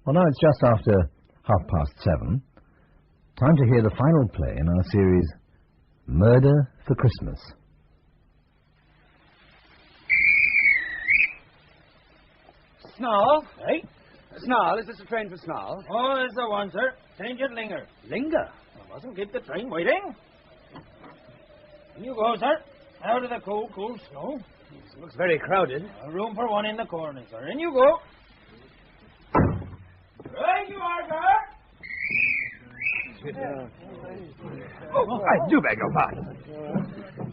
Well, now it's just after 7:30. Time to hear the final play in our series, Murder for Christmas. Snarl? Hey? Snarl, is this a train for Snarl? Oh, there's the one, sir. Change it, linger. Linger? I mustn't keep the train waiting. In you go, sir. Out of the cold, cold snow. It looks very crowded. Room for one in the corner, sir. In you go. Right you are, sir. Oh, I do beg your pardon.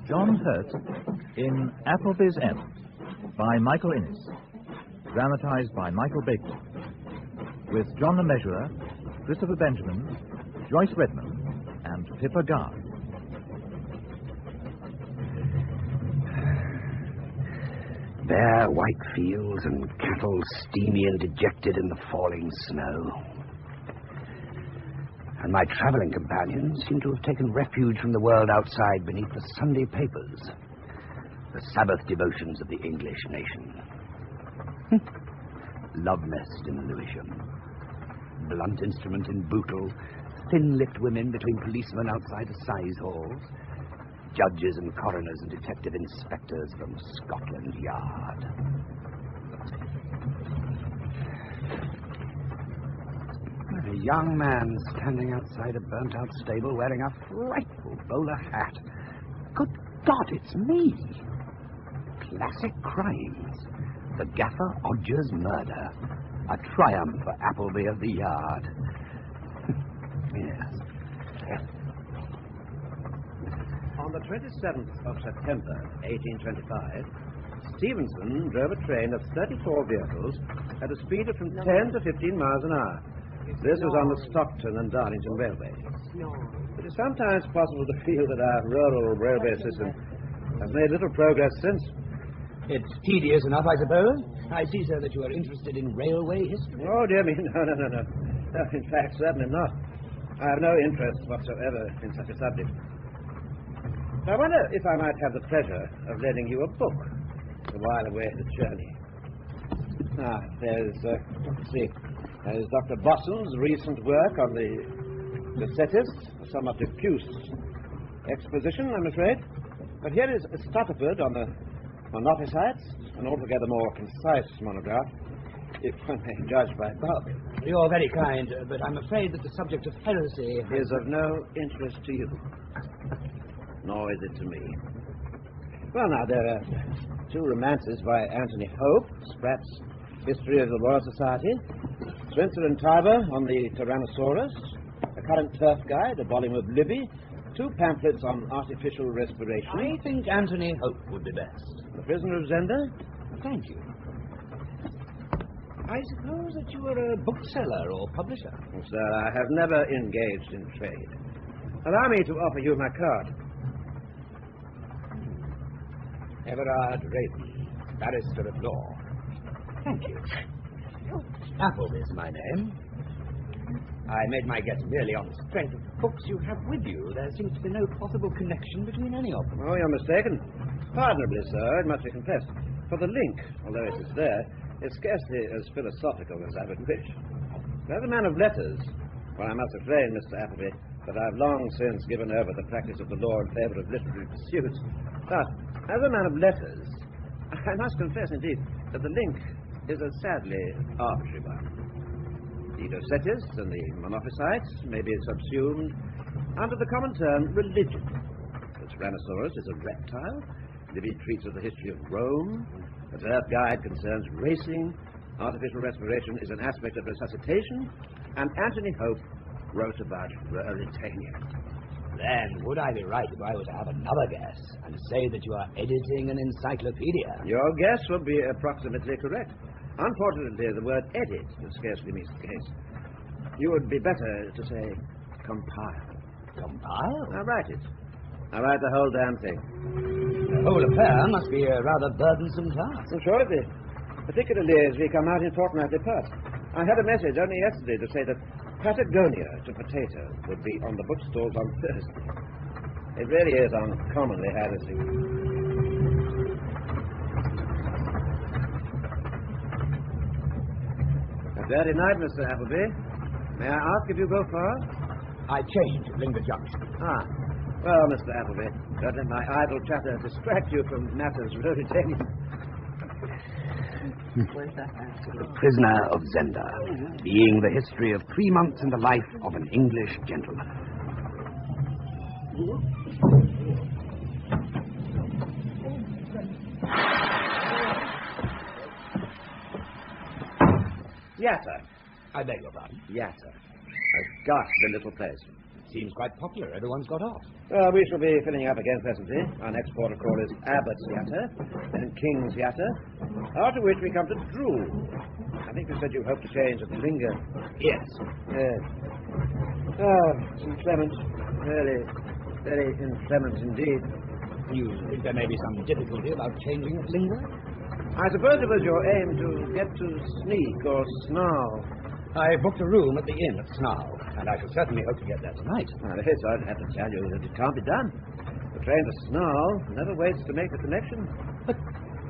John Hurt in Appleby's End by Michael Innes. Dramatised by Michael Bakewell. With John the Measurer, Christopher Benjamin, Joyce Redman, and Pippa Guard. Bare white fields and cattle steamy and dejected in the falling snow. And my travelling companions seem to have taken refuge from the world outside beneath the Sunday papers, the Sabbath devotions of the English nation. Love nest in Lewisham, blunt instrument in Bootle, thin-lipped women between policemen outside assize halls, judges and coroners and detective inspectors from Scotland Yard. A young man standing outside a burnt-out stable wearing a frightful bowler hat. Good God, it's me! Classic crimes. The Gaffer Odger's murder. A triumph for Appleby of the Yard. Yes. On the 27th of September, 1825, Stevenson drove a train of 34 vehicles at a speed of from 10 to 15 miles an hour. This was on the Stockton and Darlington Railway. It is sometimes possible to feel that our rural railway system has made little progress since. It's tedious enough, I suppose. I see, sir, that you are interested in railway history. Oh, dear me, no. No, in fact, certainly not. I have no interest whatsoever in such a subject. I wonder if I might have the pleasure of lending you a book a while away the journey. There's Dr. Bosson's recent work on the Setists, a somewhat diffuse exposition, I'm afraid. But here is Stutterford on the Monophysites, an altogether more concise monograph, if one may judge by bulk. You're very kind, but I'm afraid that the subject of heresy is of no interest to you. Nor is it to me. Well, now, there are two romances by Anthony Hope, Spratt's History of the Royal Society, Spencer and Tyber on the Tyrannosaurus, a current turf guide, a volume of Livy, two pamphlets on artificial respiration. I think Anthony Hope would be best. The Prisoner of Zenda? Thank you. I suppose that you are a bookseller or publisher? Oh, sir, I have never engaged in trade. Allow me to offer you my card. Everard Raven, barrister at law. Thank you. Appleby's my name. I made my guess merely on the strength of the books you have with you. There seems to be no possible connection between any of them. Oh, you're mistaken. Pardonably, sir, it must be confessed. For the link, although it is there, is scarcely as philosophical as I would wish. As a man of letters, well, I must explain, Mr. Appleby, that I've long since given over the practice of the law in favour of literary pursuits. But, as a man of letters, I must confess, indeed, that the link is a sadly arbitrary one. The Docetists and the Monophysites may be subsumed under the common term religion. The Tyrannosaurus is a reptile. Livy treats of the history of Rome. The Earth Guide concerns racing. Artificial respiration is an aspect of resuscitation. And Anthony Hope wrote about Ruritania. Then, would I be right if I were to have another guess and say that you are editing an encyclopedia? Your guess would be approximately correct. Unfortunately, the word edit scarcely meets the case. You would be better to say compile. Compile? Now write it. Now write the whole damn thing. The whole affair must be a rather burdensome task. I'm sure it is. Particularly as we come out in fortnightly parts. I had a message only yesterday to say that Patagonia to potato would be on the bookstores on Thursday. It really is uncommonly harassing. A dirty night, Mr. Appleby. May I ask if you go far? I change at Linger Junction. Ah. Well, Mr. Appleby, don't let my idle chatter distract you from matters rotating. The Prisoner of Zenda, being the history of 3 months in the life of an English gentleman. Yatta. I beg your pardon. Yatta. A ghastly little place. Seems quite popular. Everyone's got off. Well, we shall be filling up again presently. Our next port of call is Abbott's Yatta, then King's Yatta, after which we come to Drool. I think you said you hope to change at Linger. Yes. Yes. Ah, it's inclement. Really, very inclement indeed. You think there may be some difficulty about changing at Linger? I suppose it was your aim to get to Sneak or Snarl. I booked a room at the inn at Snarl, and I shall certainly hope to get there tonight. Well, yes, I'd have to tell you that it can't be done. The train to Snarl never waits to make the connection. But,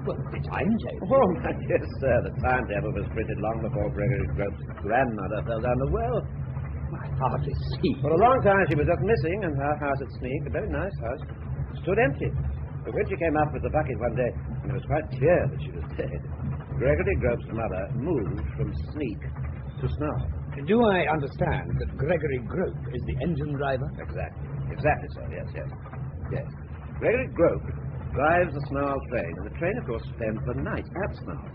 well, the timetable. Oh, my dear sir, the timetable was printed long before Gregory Grope's grandmother fell down the well. I hardly see. For a long time she was just missing, and her house at Sneak, a very nice house, stood empty. But when she came up with the bucket one day, it was quite clear that she was dead. Gregory Grope's mother moved from Sneak to Snarl. Do I understand that Gregory Grope is the engine driver? Exactly. Exactly, sir. Yes. Gregory Grope drives the Snarl train, and the train, of course, spends the night at Snarl.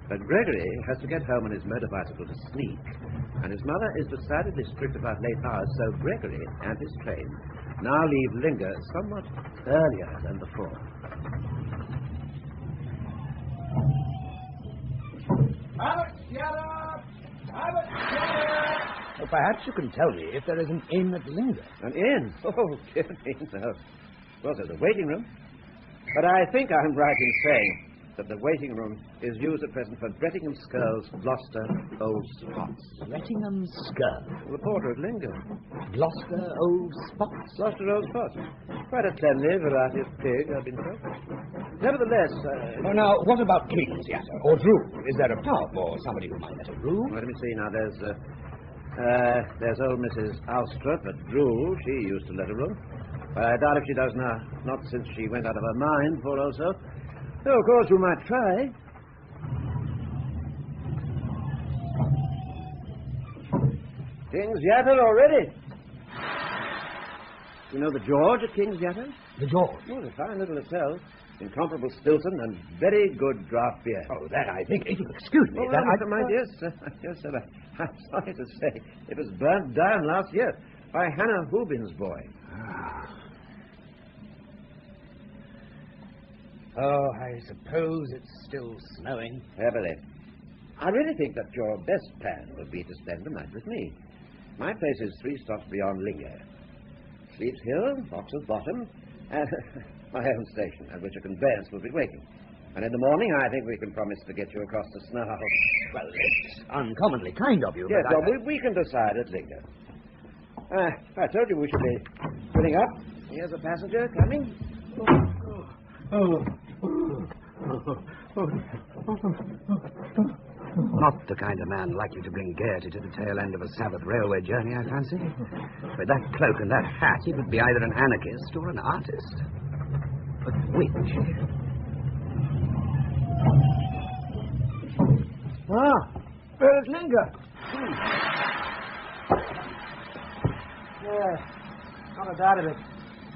But Gregory has to get home on his motor bicycle to Sneak, and his mother is decidedly strict about late hours, so Gregory and his train now leave Linger somewhat earlier than before. Well, perhaps you can tell me if there is an inn at Linger. An inn? Oh, dear me, no. Well, there's a waiting room. But I think I'm right in saying that the waiting room is used at present for Brettingham Skirl's Gloucester Old Spots. Brettingham Skirl? The porter at Linger. Gloucester Old Spots? Gloucester Old Spots. Quite a cleanly variety of pig, I've been told. Nevertheless... Oh, now, what about King's Yatta or Drool? Is there a pub or somebody who might let a room? Let me see now. There's old Mrs. Ulstrup at Drool. She used to let a room. But I doubt if she does now. Not since she went out of her mind, poor old soul. Oh, of course, you might try. King's Yatta already. You know the George at King's Yatta? The George? Oh, it's a fine little hotel. Incomparable Stilton and very good draft beer. Oh, that I think, if you'll excuse me, Oh, that well, my dear sir, I'm sorry to say it was burnt down last year by Hannah Hoobin's boy. Oh, I suppose it's still snowing. Heavily. I really think that your best plan would be to spend the night with me. My place is 3 stops beyond Linger. Sleep's Hill, Boxer's Bottom, and my own station, at which a conveyance will be waiting. And in the morning, I think we can promise to get you across to Snarl. Well, it's uncommonly kind of you. Yes, but well, we can decide at Linger. I told you we should be filling up. Here's a passenger coming. Not the kind of man likely to bring gaiety to the tail end of a Sabbath railway journey, I fancy. With that cloak and that hat, he would be either an anarchist or an artist. But which? Where's Linger? Yeah, not a doubt of it.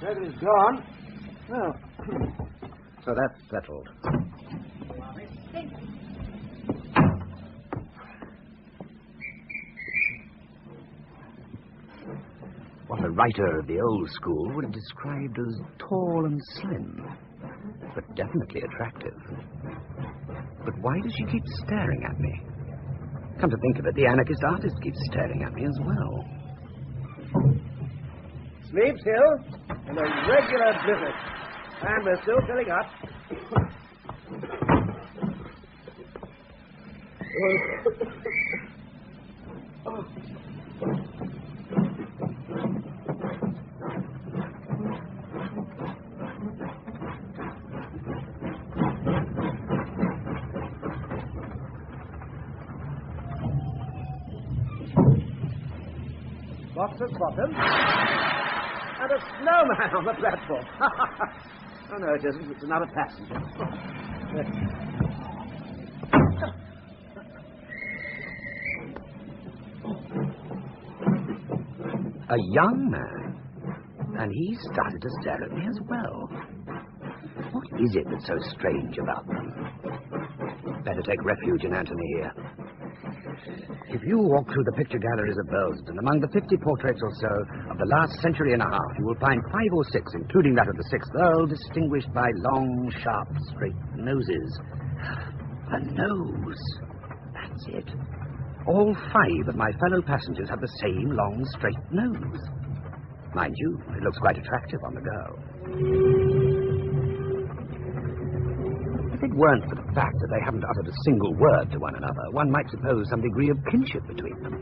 Gregory's gone. Well, so that's settled. What a writer of the old school would have described as tall and slim, but definitely attractive. But why does she keep staring at me? Come to think of it, the anarchist artist keeps staring at me as well. Sleeps Hill in a regular blizzard. And we're still filling up. boxer's bottom, and a snowman on the platform. Oh, no, it isn't. It's another passenger. A young man. And he started to stare at me as well. What is it that's so strange about them? Better take refuge in Anthony here. If you walk through the picture galleries of Burlesdon, among the 50 portraits or so of the last century and a half, you will find 5 or 6, including that of the 6th Earl, distinguished by long, sharp, straight noses. A nose. That's it. All 5 of my fellow passengers have the same long, straight nose. Mind you, it looks quite attractive on the girl. If it weren't for the fact that they haven't uttered a single word to one another, one might suppose some degree of kinship between them.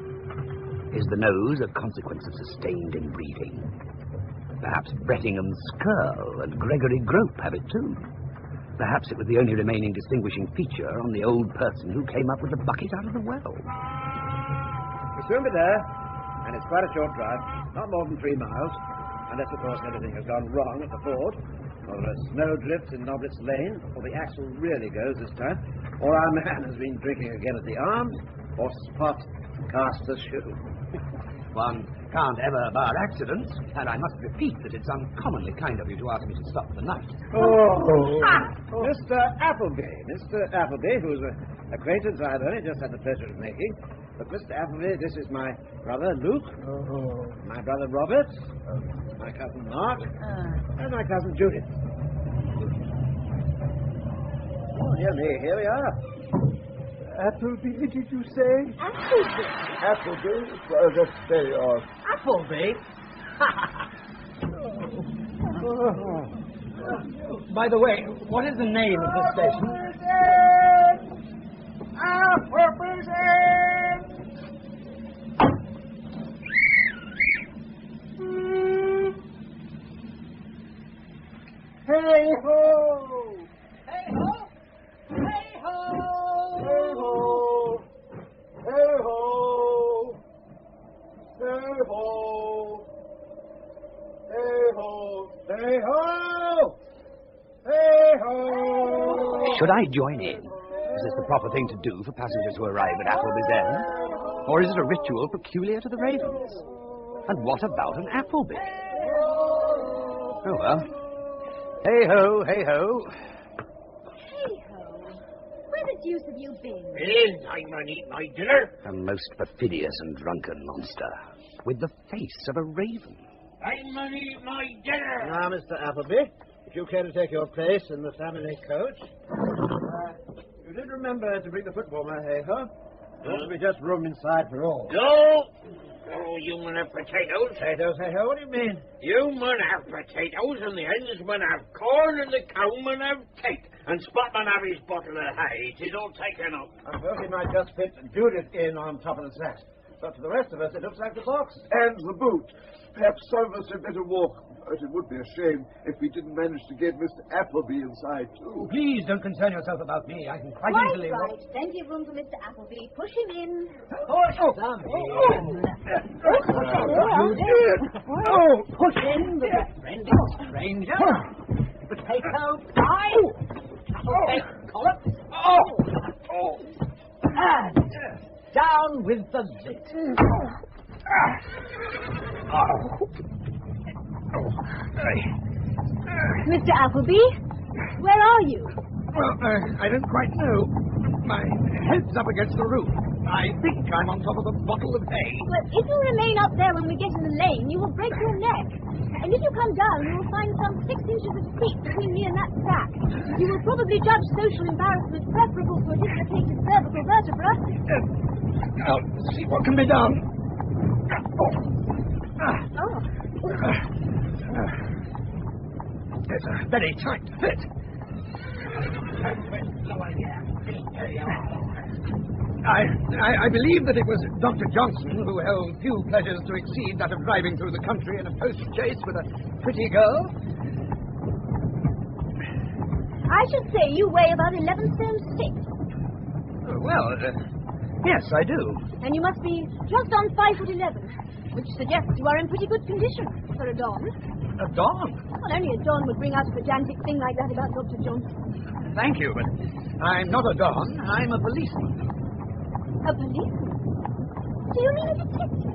Is the nose a consequence of sustained inbreeding? Perhaps Brettingham's Curl and Gregory Grope have it too. Perhaps it was the only remaining distinguishing feature on the old person who came up with the bucket out of the well. We'll soon be there, and it's quite a short drive, not more than 3 miles, unless, of course, anything has gone wrong at the ford, or there are snow drifts in Noblet's Lane, or the axle really goes this time, or our man has been drinking again at the Arms, or Spot cast a shoe. One can't ever bar accidents, and I must repeat that it's uncommonly kind of you to ask me to stop the night. Mr. Appleby. Mr. Appleby, whose acquaintance I have only just had the pleasure of making. But, Mr. Appleby, this is my brother Luke, my brother Robert, my cousin Mark, and my cousin Judith. Oh, dear me, here we are. Appleby, did you say? Appleby? Appleby? Well, just stay off. Appleby? By the way, what is the name of the station? Heyhoe! Heyhoe! Heyhoe! Heyhoe! Heyhoe! Heyhoe! Heyhoe! Heyhoe! Heyhoe! Should I join in? Is this the proper thing to do for passengers who arrive at Appleby's end? Or is it a ritual peculiar to the Ravens? And what about an Appleby? Oh, well. Hey-ho, hey-ho. Hey-ho. Where the deuce have you been? I'm going to eat my dinner. A most perfidious and drunken monster, with the face of a raven. I'm going to eat my dinner. Now, Mr. Appleby, if you care to take your place in the family coach. You did remember to bring the footwarmer, Heyhoe. There ought to be just room inside for all. No. Oh, you mun have potatoes. Potatoes, Heyhoe? What do you mean? You mun have potatoes, and the hens mun have corn, and the cow mun have cake, and Spot mun have his bottle of hay. It is all taken up. I suppose he might just fit Judith in on top of the sacks. But to the rest of us, it looks like the box. And the boot. Perhaps some of us had better walk. But it would be a shame if we didn't manage to get Mr. Appleby inside, too. Please don't concern yourself about me. I can quite easily... Right. Plenty of room for Mr. Appleby. Push him in. Push in the friendly stranger. Potato pie. Bacon collop. And down with the lid. Mr. Appleby, where are you? Well, I don't quite know. My head's up against the roof. I think I'm on top of a bottle of hay. Well, if you remain up there when we get in the lane, you will break your neck. And if you come down, you will find some 6 inches of seat between me and that sack. You will probably judge social embarrassment preferable to a dislocated cervical vertebra. I'll see what can be done. It's a very tight fit. I believe that it was Dr. Johnson who held few pleasures to exceed that of driving through the country in a post-chaise with a pretty girl. I should say you weigh about 11 stone 6. Well, yes, I do. And you must be just on 5'11". which suggests you are in pretty good condition for a Don. A Don? Well, only a Don would bring out a pedantic thing like that about Dr. Johnson. Thank you, but I'm not a Don. I'm a policeman. A policeman? Do you mean a detective?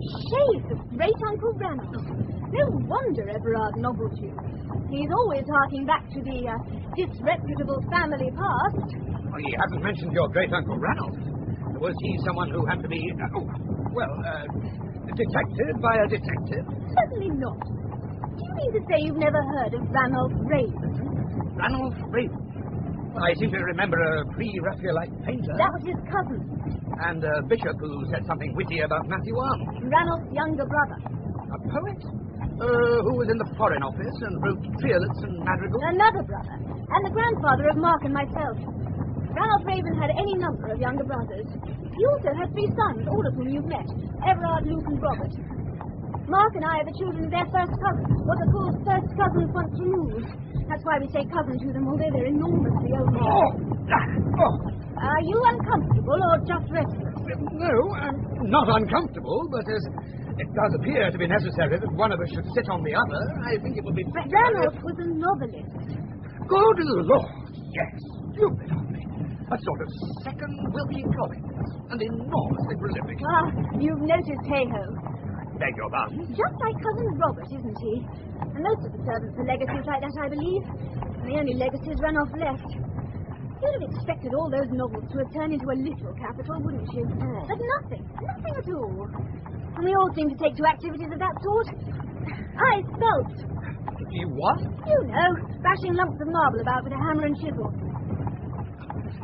Shades of great Uncle Ranulph. No wonder Everard nobbled you. He's always harking back to the disreputable family past. Well, he hasn't mentioned your great Uncle Ranulph. Was he someone who had to be, detected by a detective? Certainly not. Do you mean to say you've never heard of Ranulph Raven? Ranulph Raven? I seem to remember a pre-Raphaelite painter. That was his cousin. And a bishop who said something witty about Matthew Arnold. Ranulph's younger brother. A poet? Who was in the Foreign Office and wrote triolets and madrigals? Another brother. And the grandfather of Mark and myself. Ranulph Raven had any number of younger brothers. He also had 3 sons, all of whom you've met. Everard, Luke and Robert. Mark and I are the children of their first cousins, what are called first cousins once removed. That's why we say cousin to them, although they're enormously old. Are you uncomfortable or just restless? No, I'm not uncomfortable, but as it does appear to be necessary that one of us should sit on the other, I think it would be better. Ranulph was a novelist. Good Lord, yes, stupid of me. A sort of second Wilkie Collins, and enormously prolific. Ah, you've noticed Heyhoe. Beg your pardon? Just like cousin Robert, isn't he? And most of the servants are legacies like that, I believe. And the only legacies Ranulph left. You'd have expected all those novels to have turned into a little capital, wouldn't you? But nothing at all. And we all seem to take to activities of that sort. I spelt. You what? You know, bashing lumps of marble about with a hammer and chisel.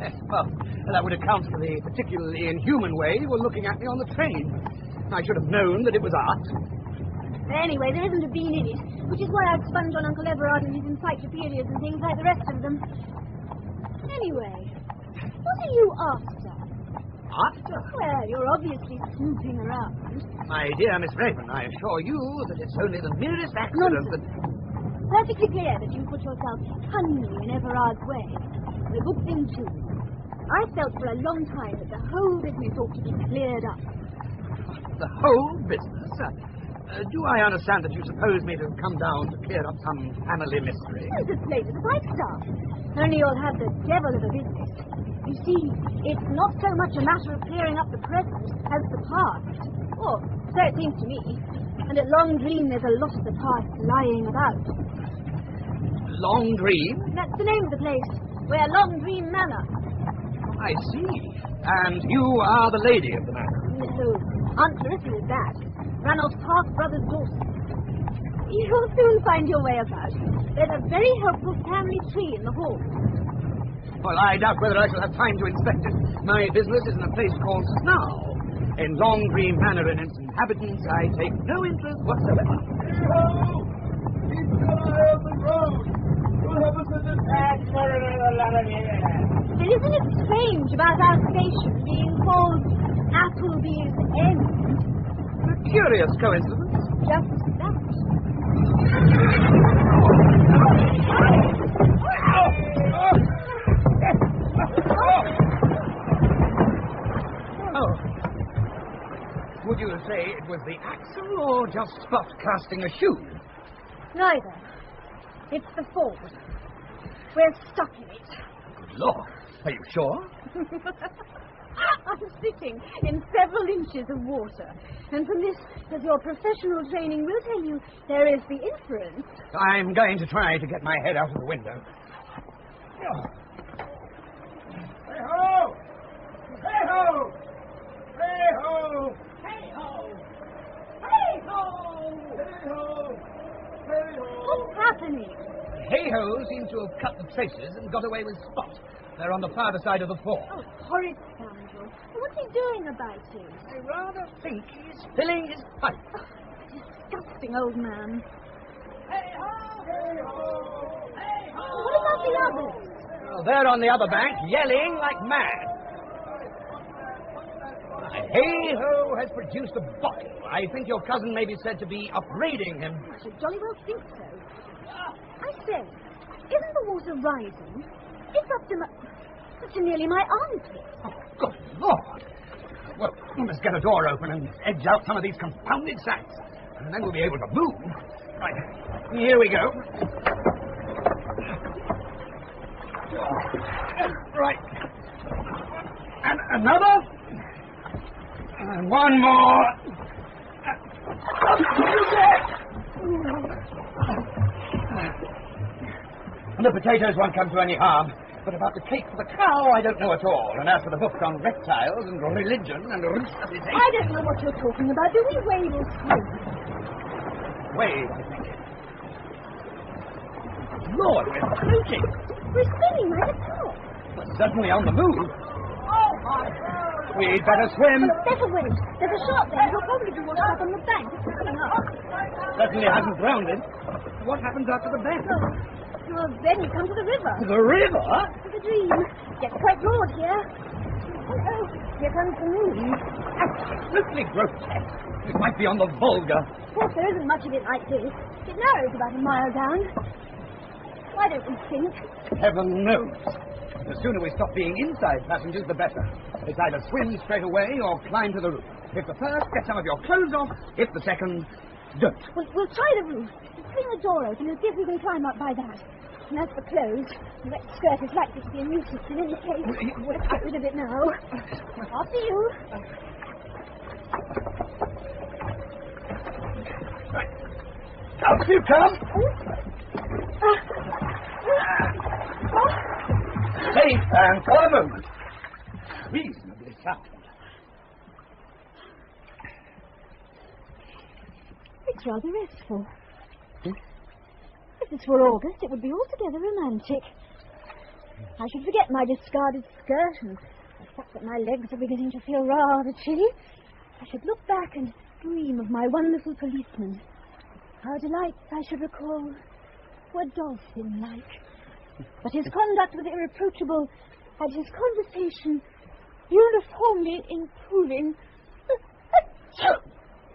Yes, well, that would account for the particularly inhuman way you were looking at me on the train. I should have known that it was art. Anyway, there isn't a bean in it, which is why I've sponged on Uncle Everard and his encyclopedias and things like the rest of them. Anyway, what are you after? After? Well, you're obviously snooping around. My dear Miss Raven, I assure you that it's only the merest accident that... Perfectly clear that you put yourself honeymoon in Everard's way. And a good thing, too. I felt for a long time that the whole business ought to be cleared up. The whole business? Do I understand that you suppose me to have come down to clear up some family mystery? It's as plain as a pikestaff. Only you'll have the devil of a business. You see, it's not so much a matter of clearing up the present as the past. Or so it seems to me. And at Long Green there's a lot of the past lying about. Long Green? That's the name of the place. We're Long Green Manor. I see. And you are the lady of the manor? No, Aunt Clarissa is that. Ranulph's half-brother's daughter. You'll soon find your way about. There's a very helpful family tree in the hall. Well, I doubt whether I shall have time to inspect it. My business is in a place called Snarl. In Long Green Manor and its inhabitants, I take no interest whatsoever. Heyhoe! Keep your eye on the road! You'll have us in the tax for another lot of years. And isn't it strange about our station being called Appleby's End? A curious coincidence. Just that. Oh. Would you say it was the axle or just spot casting a shoe? Neither. It's the forward. We're stuck in it. Good Lord. Are you sure? I'm sitting in several inches of water. And from this, as your professional training will tell you, there is the inference. I'm going to try to get my head out of the window. Heyhoe! Heyhoe! Heyhoe! Hey-ho! Heyhoe! Heyhoe! What's happening? Heyhoe seems to have cut the traces and got away with Spot. They're on the farther side of the fort. Oh, horrid scoundrel. What's he doing about it? I rather think he's filling his pipe. Oh, disgusting old man. Heyhoe! Heyhoe! What about the others? Well, they're on the other bank, yelling like mad. Heyhoe has produced a bottle. I think your cousin may be said to be upbraiding him. I should jolly well think so. I say, isn't the water rising? It's up to nearly my armpit. Oh, good Lord. Well, we must get a door open and edge out some of these confounded sacks. And then we'll be able to move. Right, here we go. Right. And another. And one more. And the potatoes won't come to any harm. But about the cake for the cow, I don't know at all. And as for the books on reptiles and religion and resuscitation... I don't know what you're talking about. Do we wade or swim? Wade, I think. Lord, we're floating. We're spinning right at top. We're certainly on the move. Oh, my God. We'd better swim. Well, better wait. There's a shark there. He'll probably be washed up on the bank. It's coming up. Certainly hasn't drowned him. What happens after the bank? Well, then you come to the river. The river? It's a dream. Gets quite broad here. Oh, here comes the moon. Absolutely grotesque. It might be on the Volga. Of course, there isn't much of it like this. It narrows about a mile down. Why don't we sink? Heaven knows. The sooner we stop being inside passengers, the better. It's either swim straight away or climb to the roof. If the first, get some of your clothes off. If the second, don't. We'll try the roof. Swing the door open and see if we can climb up by that. And as for clothes, the wet skirt is likely to be a nuisance in any case. Let's get rid of it now. After you. Right. Up you come. Safe and for a moment. Reasonably sound. It's rather restful. If this were August, it would be altogether romantic. I should forget my discarded skirt and the fact that my legs are beginning to feel rather chilly. I should look back and dream of my wonderful policeman. How delights I should recall were dolphin-like. But his conduct was irreproachable, and his conversation uniformly improving.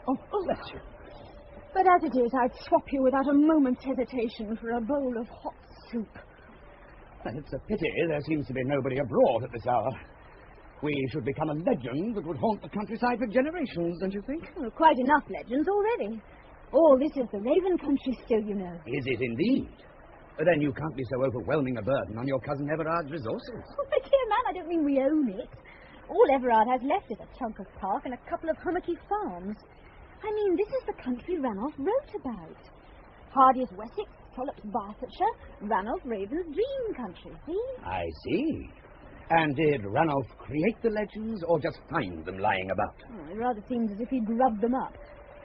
Oh, bless you. But as it is, I'd swap you without a moment's hesitation for a bowl of hot soup. And it's a pity there seems to be nobody abroad at this hour. We should become a legend that would haunt the countryside for generations, don't you think? Well, quite enough legends already. All this is the Raven country still, you know. Is it indeed? Then you can't be so overwhelming a burden on your cousin Everard's resources. Oh, my dear man, I don't mean we own it. All Everard has left is a chunk of park and a couple of hummocky farms. I mean, this is the country Ranulph wrote about. Hardy's Wessex, Trollope's Barsetshire, Ranulph Raven's dream country, see? I see. And did Ranulph create the legends or just find them lying about? Oh, it rather seems as if he grubbed them up.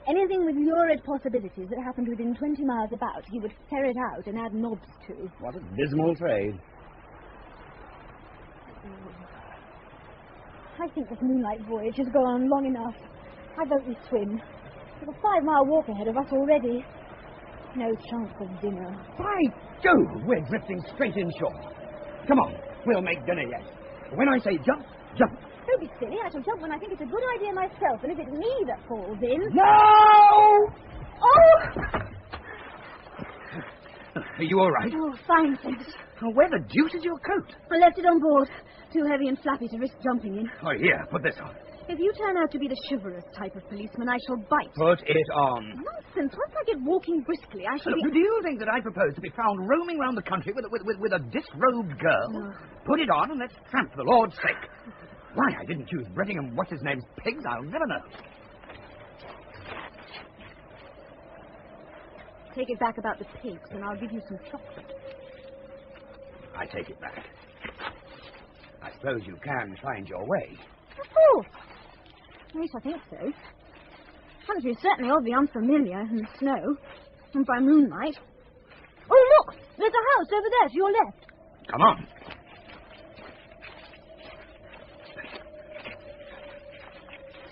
Anything with lurid possibilities that happened within 20 miles about, he would ferret out and add knobs to. What a dismal trade. I think this moonlight voyage has gone on long enough. I vote we swim. There's a 5-mile walk ahead of us already. No chance of dinner. By Jove, we're drifting straight inshore. Come on, we'll make dinner yet. When I say jump, jump. Don't be silly. I shall jump when I think it's a good idea myself, and if it's me that falls in... No! Oh! Are you all right? Oh, fine, thanks. Where the deuce is your coat? I left it on board. Too heavy and flappy to risk jumping in. Oh, here, put this on. If you turn out to be the chivalrous type of policeman, I shall bite. Put it on. Nonsense. Once I get walking briskly, I shall be... Do you think that I propose to be found roaming round the country with a disrobed girl? No. Put it on and let's tramp, for the Lord's sake. Why I didn't choose Brettingham what's-his-name's pigs, I'll never know. Take it back about the pigs, and I'll give you some chocolate. I take it back. I suppose you can find your way. Of course. At least I think so. Country is certainly oddly unfamiliar in the snow, and by moonlight. Oh, look! There's a house over there to your left. Come on.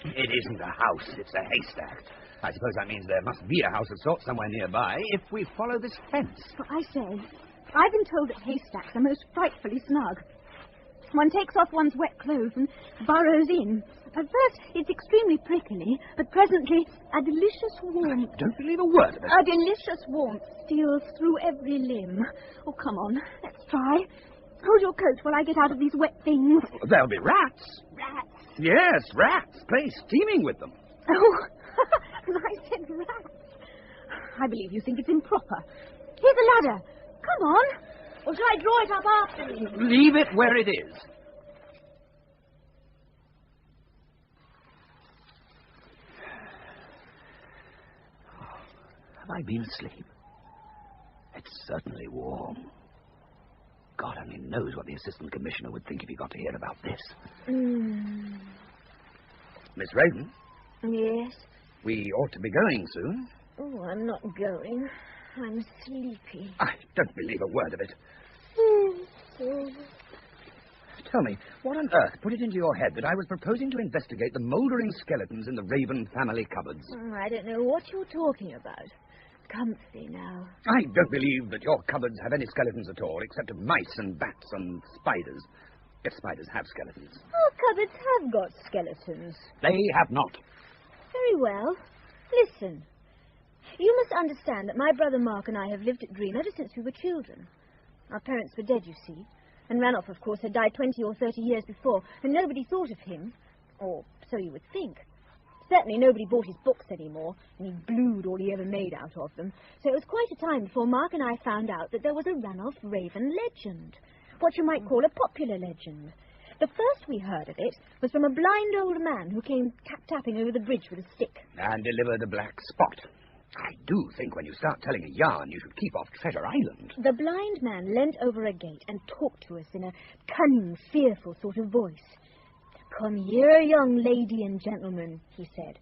It isn't a house, it's a haystack. I suppose that means there must be a house of sorts somewhere nearby if we follow this fence. Well, I say, I've been told that haystacks are most frightfully snug. One takes off one's wet clothes and burrows in. At first, it's extremely prickly, but presently, a delicious warmth... I don't believe a word of it. A delicious warmth steals through every limb. Oh, come on, let's try. Hold your coat while I get out of these wet things. There'll be rats. Rats. Yes, rats. Place teeming with them. Oh, I said rats. I believe you think it's improper. Here's a ladder. Come on. Or shall I draw it up after you? Leave it where it is. Have I been asleep? It's certainly warm. God only knows what the Assistant Commissioner would think if he got to hear about this. Miss Raven? Yes? We ought to be going soon. Oh, I'm not going. I'm sleepy. I don't believe a word of it. Tell me, what on earth put it into your head that I was proposing to investigate the mouldering skeletons in the Raven family cupboards? I don't know what you're talking about. Comfy now. I don't believe that your cupboards have any skeletons at all, except of mice and bats and spiders. If spiders have skeletons. Our cupboards have got skeletons. They have not. Very well. Listen. You must understand that my brother Mark and I have lived at Dream ever since we were children. Our parents were dead, you see. And Ranulph, of course, had died 20 or 30 years before, and nobody thought of him. Or so you would think. Certainly nobody bought his books anymore, and he blued all he ever made out of them. So it was quite a time before Mark and I found out that there was a Ranulph Raven legend. What you might call a popular legend. The first we heard of it was from a blind old man who came tap-tapping over the bridge with a stick. And delivered a black spot. I do think when you start telling a yarn, you should keep off Treasure Island. The blind man leant over a gate and talked to us in a cunning, fearful sort of voice. "Come here, young lady and gentlemen," he said.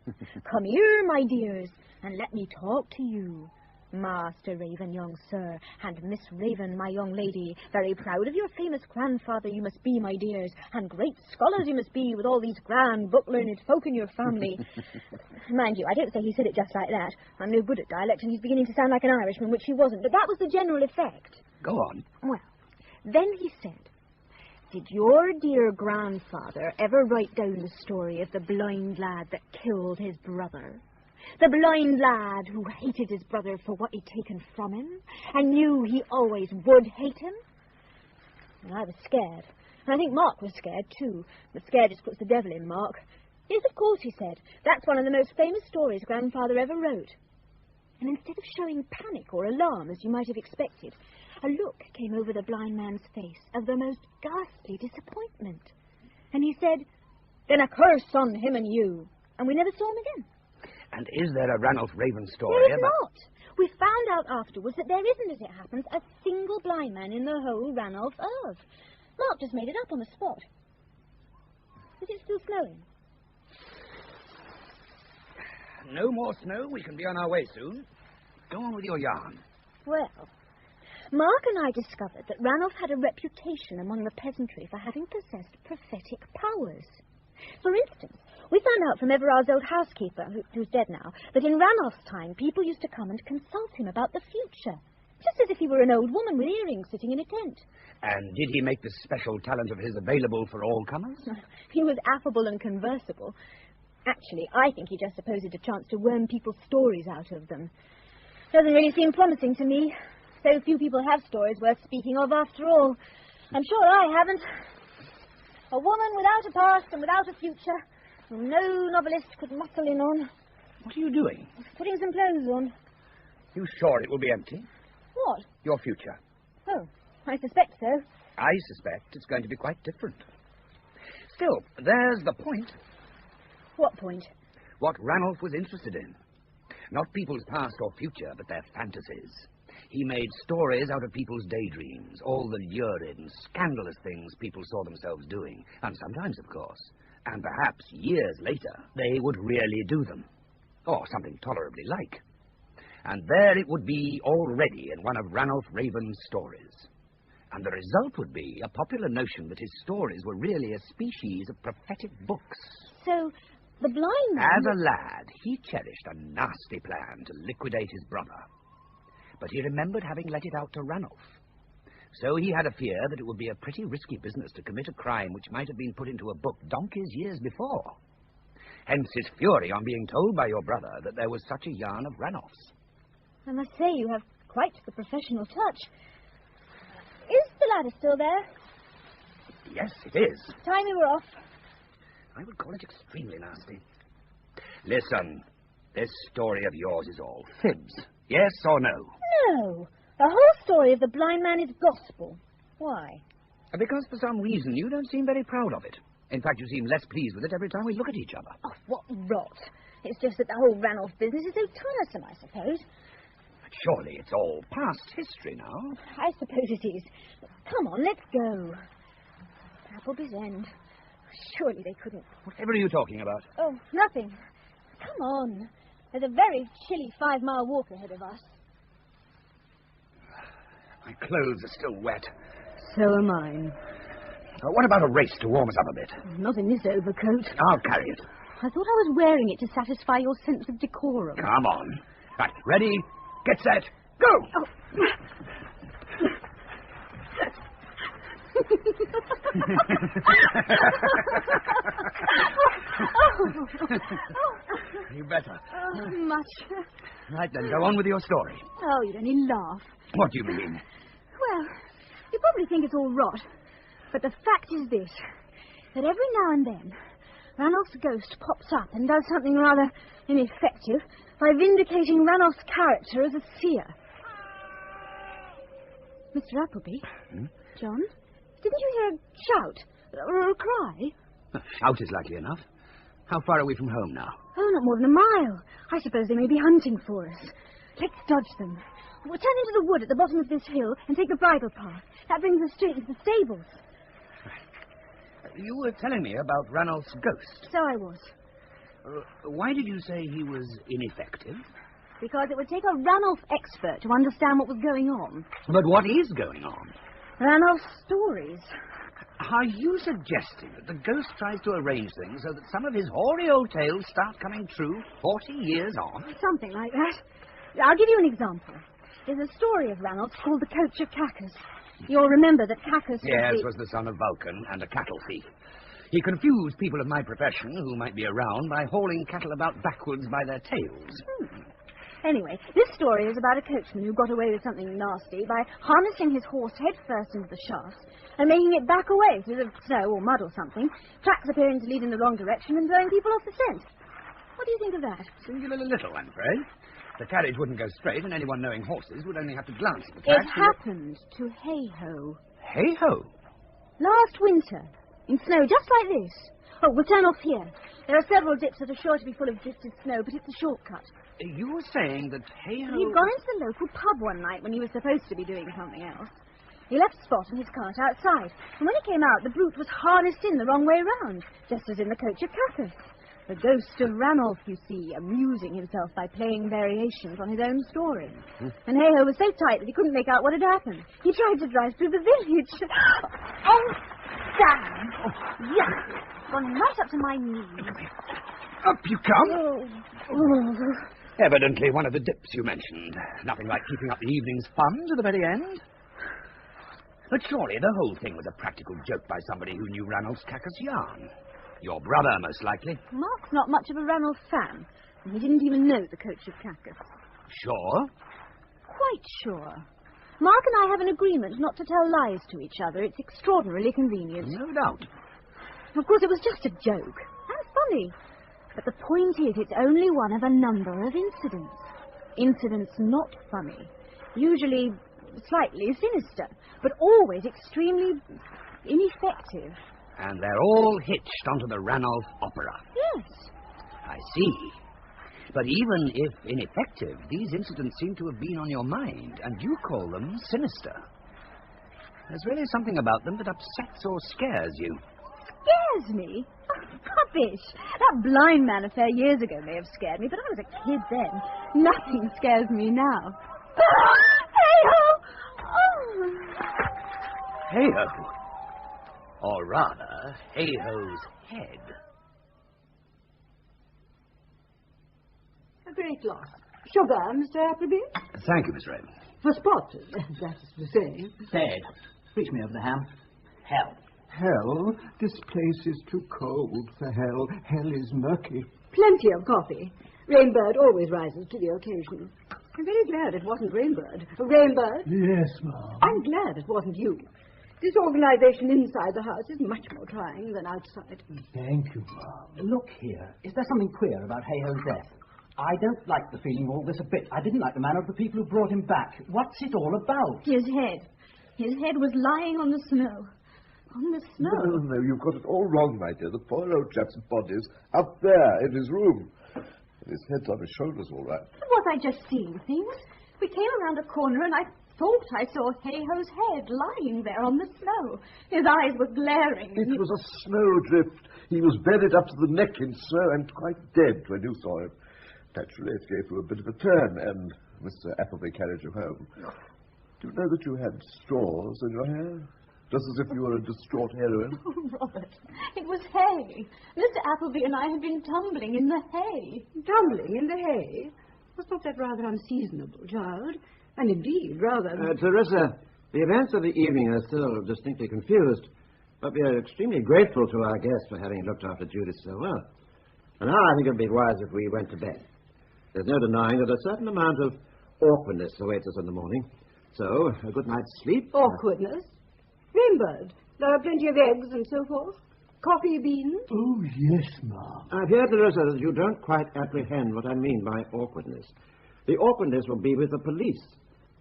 "Come here, my dears, and let me talk to you. Master Raven, young sir, and Miss Raven, my young lady, very proud of your famous grandfather you must be, my dears, and great scholars you must be with all these grand book-learned folk in your family." Mind you, I don't say he said it just like that. I'm no good at dialect, and he's beginning to sound like an Irishman, which he wasn't, but that was the general effect. Go on. Well, then he said, "Did your dear grandfather ever write down the story of the blind lad that killed his brother? The blind lad who hated his brother for what he'd taken from him, and knew he always would hate him?" And I was scared, and I think Mark was scared too, but scared just puts the devil in Mark. "Yes, of course," he said. "That's one of the most famous stories Grandfather ever wrote." And instead of showing panic or alarm, as you might have expected, a look came over the blind man's face of the most ghastly disappointment. And he said, "Then a curse on him and you." And we never saw him again. And is there a Ranulph Raven story There is not. We found out afterwards that there isn't, as it happens, a single blind man in the whole Ranulph earth. Mark just made it up on the spot. Is it still snowing? No more snow. We can be on our way soon. Go on with your yarn. Well, Mark and I discovered that Ranulph had a reputation among the peasantry for having possessed prophetic powers. For instance, we found out from Everard's old housekeeper, who's dead now, that in Ranulph's time people used to come and consult him about the future, just as if he were an old woman with earrings sitting in a tent. And did he make this special talent of his available for all comers? He was affable and conversable. Actually, I think he just supposed it a chance to worm people's stories out of them. Doesn't really seem promising to me. So few people have stories worth speaking of after all. I'm sure I haven't. A woman without a past and without a future, whom no novelist could muscle in on. What are you doing? Putting some clothes on. You sure it will be empty? What? Your future. Oh, I suspect so. I suspect it's going to be quite different. Still, there's the point. What point? What Ranulph was interested in. Not people's past or future, but their fantasies. He made stories out of people's daydreams, all the lurid and scandalous things people saw themselves doing, and sometimes, of course, and perhaps years later, they would really do them, or something tolerably like. And there it would be already in one of Ranulph Raven's stories. And the result would be a popular notion that his stories were really a species of prophetic books. So, the blind man... As a lad, he cherished a nasty plan to liquidate his brother. But he remembered having let it out to Ranulph. So he had a fear that it would be a pretty risky business to commit a crime which might have been put into a book donkeys years before. Hence his fury on being told by your brother that there was such a yarn of Ranulph's. I must say you have quite the professional touch. Is the ladder still there? Yes, it is. Time we were off. I would call it extremely nasty. Listen, this story of yours is all fibs. Yes or no? No. The whole story of the blind man is gospel. Why? Because for some reason you don't seem very proud of it. In fact, you seem less pleased with it every time we look at each other. Oh, what rot. It's just that the whole Ranulph business is so tiresome, I suppose. But surely it's all past history now. I suppose it is. Come on, let's go. Appleby's End. Surely they couldn't... Whatever are you talking about? Oh, nothing. Come on. There's a very chilly 5-mile walk ahead of us. My clothes are still wet. So are mine. What about a race to warm us up a bit? Not in this overcoat. I'll carry it. I thought I was wearing it to satisfy your sense of decorum. Come on. Right, ready, get set, go! Oh. You better. Oh, much. Right then, go on with your story. Oh, you'd only laugh. What do you mean? Well, you probably think it's all rot. But the fact is this, that every now and then, Ranulph's ghost pops up and does something rather ineffective by vindicating Ranulph's character as a seer. Mr. Appleby? John? Didn't you hear a shout? Or a cry? A shout is likely enough. How far are we from home now? Oh, not more than a mile. I suppose they may be hunting for us. Let's dodge them. We'll turn into the wood at the bottom of this hill and take the bridle path. That brings us straight into the stables. You were telling me about Ranulph's ghost. So I was. Why did you say he was ineffective? Because it would take a Ranulph expert to understand what was going on. But what is going on? Ranulph's stories. Are you suggesting that the ghost tries to arrange things so that some of his hoary old tales start coming true 40 years on? Something like that. I'll give you an example. There's a story of Ranulph's called The Coach of Cacus. You'll remember that Cacus was the son of Vulcan and a cattle thief. He confused people of my profession who might be around by hauling cattle about backwards by their tails. Anyway, this story is about a coachman who got away with something nasty by harnessing his horse head first into the shafts and making it back away through the snow or mud or something, tracks appearing to lead in the wrong direction and throwing people off the scent. What do you think of that? Singularly little, I'm afraid. The carriage wouldn't go straight, and anyone knowing horses would only have to glance at the tracks. It happened to Heyhoe. Heyhoe? Last winter, in snow just like this. Oh, we'll turn off here. There are several dips that are sure to be full of drifted snow, but it's a shortcut. You were saying that Heyhoe... He'd gone into the local pub one night when he was supposed to be doing something else. He left Spot and his cart outside, and when he came out, the brute was harnessed in the wrong way round, just as in the Coach of Cacus. The ghost of Ranulph, you see, amusing himself by playing variations on his own story. And Heyhoe was so tight that he couldn't make out what had happened. He tried to drive through the village. Oh, damn! Yuck! Gone right up to my knees. Up you come! Oh. Evidently one of the dips you mentioned. Nothing like keeping up the evening's fun to the very end. But surely the whole thing was a practical joke by somebody who knew Ranulph's Cacus yarn. Your brother, most likely. Mark's not much of a Ranulph fan, and he didn't even know the Coach of Cacus. Sure? Quite sure. Mark and I have an agreement not to tell lies to each other. It's extraordinarily convenient. No doubt. Of course, it was just a joke. And funny. But the point is, it's only one of a number of incidents. Incidents not funny. Usually slightly sinister, but always extremely ineffective. And they're all hitched onto the Ranulph opera. Yes. I see. But even if ineffective, these incidents seem to have been on your mind, and you call them sinister. There's really something about them that upsets or scares you. Scares me? Oh, rubbish. That blind man affair years ago may have scared me, but I was a kid then. Nothing scares me now. Heyhoe! Oh! Heyhoe? Or rather, Heyhoe's head. A great loss. Sugar, Mr. Appleby? Thank you, Miss Wren. For Spot, that is to say. Dead. Reach me over the ham. Hell. Hell? This place is too cold for hell. Hell is murky. Plenty of coffee. Rainbird always rises to the occasion. I'm very glad it wasn't Rainbird. Rainbird? Yes, Ma'am. I'm glad it wasn't you. Disorganization inside the house is much more trying than outside. Thank you, Mom. Look here. Is there something queer about Heyhoe's death? I don't like the feeling of all this a bit. I didn't like the manner of the people who brought him back. What's it all about? His head. His head was lying on the snow. On the snow? No, you've got it all wrong, my dear. The poor old chap's body's up there in his room. His head's on his shoulders, all right. Was I just seeing things? We came around a corner and I thought I saw Heyhoe's head lying there on the snow. His eyes were glaring. It was a snowdrift. He was buried up to the neck in snow and quite dead when you saw him. Naturally, it gave you a bit of a turn, and Mr. Appleby carried you home. Do you know that you had straws in your hair? Just as if you were a distraught heroine. Oh, Robert, it was hay. Mr. Appleby and I had been tumbling in the hay. Tumbling in the hay? Was not that rather unseasonable, child? And indeed, rather... Clarissa, the events of the evening are still distinctly confused, but we are extremely grateful to our guest for having looked after Judith so well. And now I think it would be wise if we went to bed. There's no denying that a certain amount of awkwardness awaits us in the morning. So, a good night's sleep. Awkwardness? Rainbird, there are plenty of eggs and so forth. Coffee beans? Oh, yes, Mom. I fear, Clarissa, that you don't quite apprehend what I mean by awkwardness. The awkwardness will be with the police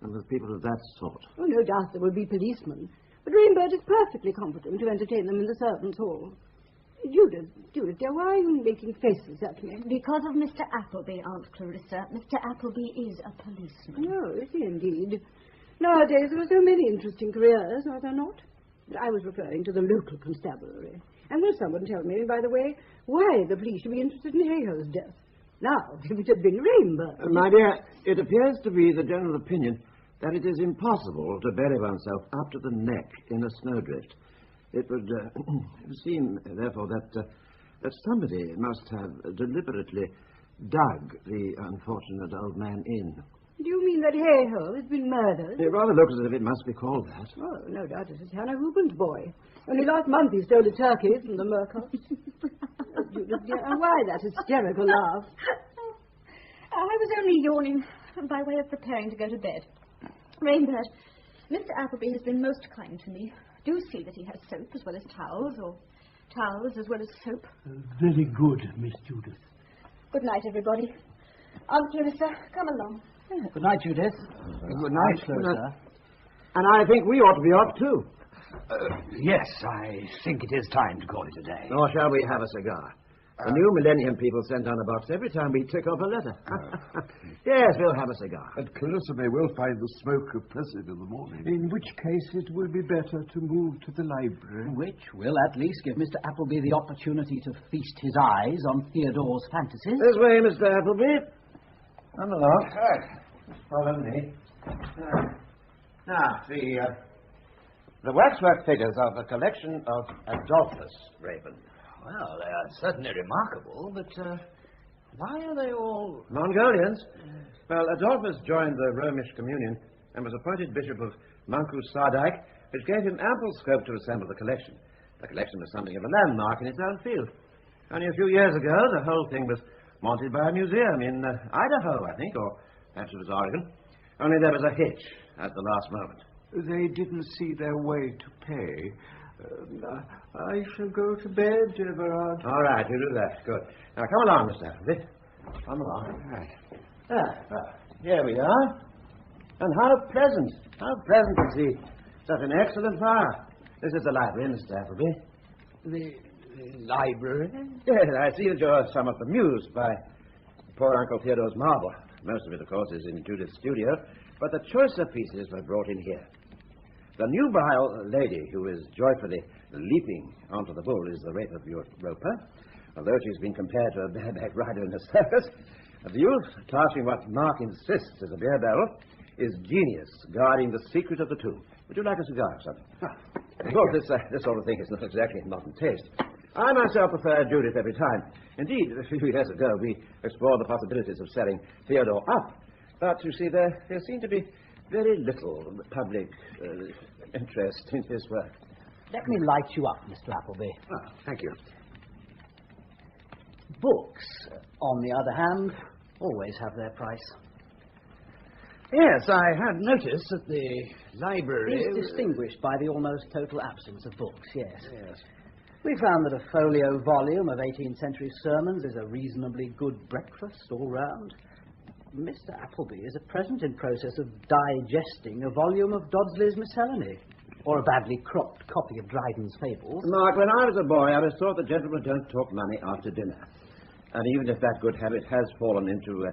and with people of that sort. Oh, no doubt there will be policemen. But Rainbird is perfectly competent to entertain them in the servants' hall. Judith, dear, why are you making faces at me? Because of Mr. Appleby, Aunt Clarissa. Mr. Appleby is a policeman. Oh, is he indeed? Nowadays there are so many interesting careers, are there not? I was referring to the local constabulary. And will someone tell me, by the way, why the police should be interested in Heyhoe's death? Now, if it had been Rainbird... My dear, it appears to be the general opinion that it is impossible to bury oneself up to the neck in a snowdrift. It would seem, therefore, that somebody must have deliberately dug the unfortunate old man in. Do you mean that Heyhoe has been murdered? It rather looks as if it must be called that. Oh, no doubt it is Hannah Hoobin's boy. Only last month he stole a turkey from the Mercos. Judith, dear, and why that hysterical laugh? I was only yawning by way of preparing to go to bed. Rainbird, Mr. Appleby has been most kind to me. Do see that he has soap as well as towels, or towels as well as soap. Very good, Miss Judith. Good night, everybody. Aunt Clarissa, come along. Good night, Judith. Good night, Clarissa. And I think we ought to be off, too. Yes, I think it is time to call it a day. Or shall we have a cigar? The new Millennium people send down a box every time we tick off a letter. Yes, we'll have a cigar. And Clarissa may well find the smoke oppressive in the morning. In which case it will be better to move to the library. Which will at least give Mr. Appleby the opportunity to feast his eyes on Theodore's fantasies. This way, Mr. Appleby. Come along. Follow me. Now, the waxwork figures of the collection of Adolphus, Raven. Well, they are certainly remarkable, but why are they all... Mongolians? Well, Adolphus joined the Romish communion and was appointed Bishop of Mankus Sardike, which gave him ample scope to assemble the collection. The collection was something of a landmark in its own field. Only a few years ago, the whole thing was mounted by a museum in Idaho, I think, or perhaps it was Oregon. Only there was a hitch at the last moment. They didn't see their way to pay. I shall go to bed, Everard. All right, you do that. Good. Now, come along, Mr. Appleby. Come along. All right. Here we are. And how pleasant to see such an excellent fire. This is the library, Mr. Appleby. The library? Yes, I see that you're somewhat amused by poor Uncle Theodore's marble. Most of it, of course, is in Judith's studio, but the choicer pieces were brought in here. The nubile lady who is joyfully leaping onto the bull is the rape of your roper, although she's been compared to a bareback rider in a circus. The youth, clasping what Mark insists is a beer barrel, is genius guarding the secret of the tomb. Would you like a cigar or something? Of course, this sort of thing is not exactly in modern taste. I myself prefer Judith every time. Indeed, a few years ago, we explored the possibilities of selling Theodore up. But, you see, there seemed to be very little public interest in his work. Let me light you up, Mr. Appleby. Oh, thank you. Books, on the other hand, always have their price. Yes, I had noticed that the library... Is distinguished by the almost total absence of books, yes. We found that a folio volume of 18th century sermons is a reasonably good breakfast all round. Mr. Appleby is at present in process of digesting a volume of Dodsley's Miscellany, or a badly cropped copy of Dryden's Fables. Mark, when I was a boy, I was taught that gentlemen don't talk money after dinner. And even if that good habit has fallen into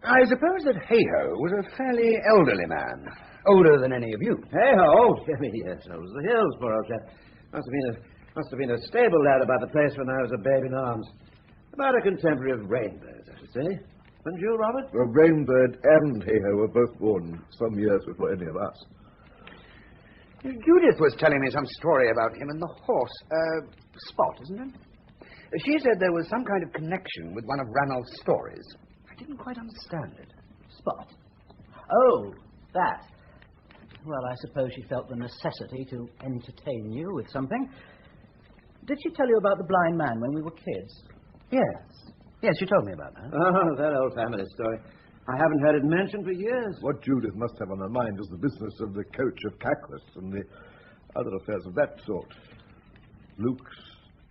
I suppose that Heyhoe was a fairly elderly man. Older than any of you. Heyhoe? Yes, old as the hills, poor old chap. Must have been a stable lad about the place when I was a babe in arms. About a contemporary of Rainbird, I should say. And you, Robert? Well, Rainbird and Heyhoe were both born some years before any of us. Judith was telling me some story about him and the horse. Spot, isn't it? She said there was some kind of connection with one of Ranulph's stories. I didn't quite understand it. Spot? Oh, that. Well, I suppose she felt the necessity to entertain you with something. Did she tell you about the blind man when we were kids? Yes. Yes, she told me about that. Oh, that old family story. I haven't heard it mentioned for years. What Judith must have on her mind is the business of the coach of Cackless and the other affairs of that sort. Luke's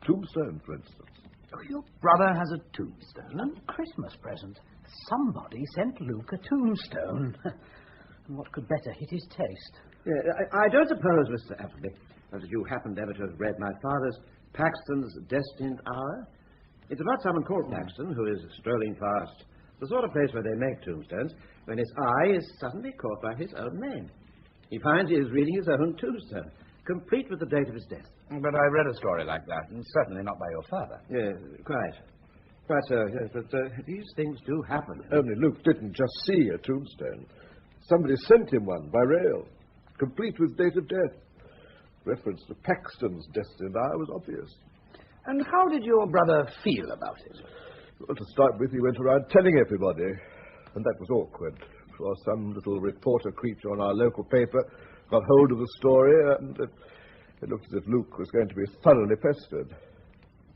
tombstone, for instance. Oh, your brother has a tombstone? A Christmas present. Somebody sent Luke a tombstone. And what could better hit his taste? Yeah, I don't suppose, Mr. Appleby, that you happened ever to have read my father's Paxton's Destined Hour? It's about someone called Paxton who is strolling past the sort of place where they make tombstones when his eye is suddenly caught by his own name. He finds he is reading his own tombstone, complete with the date of his death. But I read a story like that, and certainly not by your father. Yes, quite. Quite so, yes, but these things do happen. Only Luke didn't just see a tombstone. Somebody sent him one by rail, complete with date of death. Reference to Paxton's Destined Hour was obvious. And how did your brother feel about it? Well, to start with, he went around telling everybody, and that was awkward, for some little reporter creature on our local paper got hold of the story, and it looked as if Luke was going to be thoroughly pestered.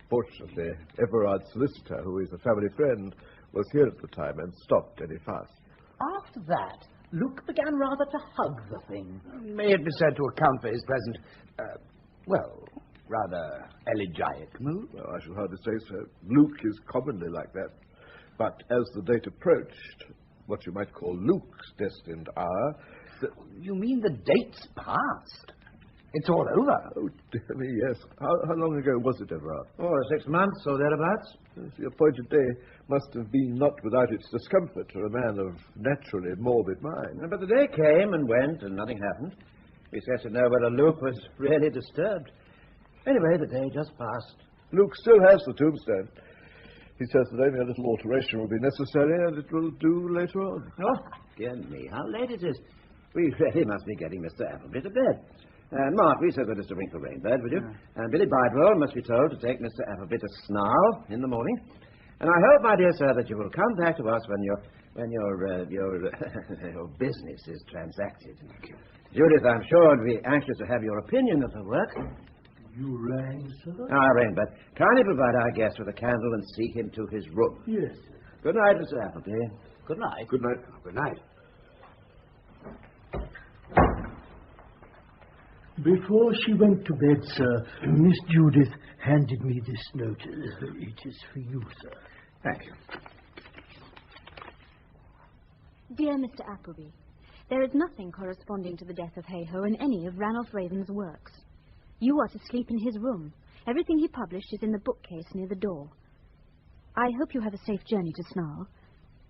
Fortunately, Everard's solicitor, who is a family friend, was here at the time and stopped any fuss. After that, Luke began rather to hug the thing. May it be said to account for his present, rather elegiac mood? Well, I shall hardly say so. Luke is commonly like that. But as the date approached, what you might call Luke's destined hour... You mean the date's past? It's all over? Oh, dear me, yes. How long ago was it, Everard? Oh, 6 months or thereabouts. Yes, the appointed day must have been not without its discomfort to a man of naturally morbid mind. But the day came and went and nothing happened. We scarcely know whether Luke was really disturbed. Anyway, the day just passed. Luke still has the tombstone. He says that only a little alteration will be necessary, and it will do later on. Oh, dear me, how late it is. We really must be getting Mr. Appleby to bed. Mark, we said just a ring for Rainbird, would you? And Billy Bidewell must be told to take Mr. Appleby to Snarl in the morning. And I hope, my dear sir, that you will come back to us when your business is transacted. Thank you. Judith, I'm sure, would be anxious to have your opinion of her work. You rang, sir? Rainbird, kindly provide our guest with a candle and see him to his room. Yes, sir. Good night, Mr. Appleby. Good night. Good night. Good night. Before she went to bed, sir, Miss Judith handed me this note. It is for you, sir. Thank you. Dear Mr. Appleby, there is nothing corresponding to the death of Heyhoe in any of Ranulph Raven's works. You are to sleep in his room. Everything he published is in the bookcase near the door. I hope you have a safe journey to Snarl.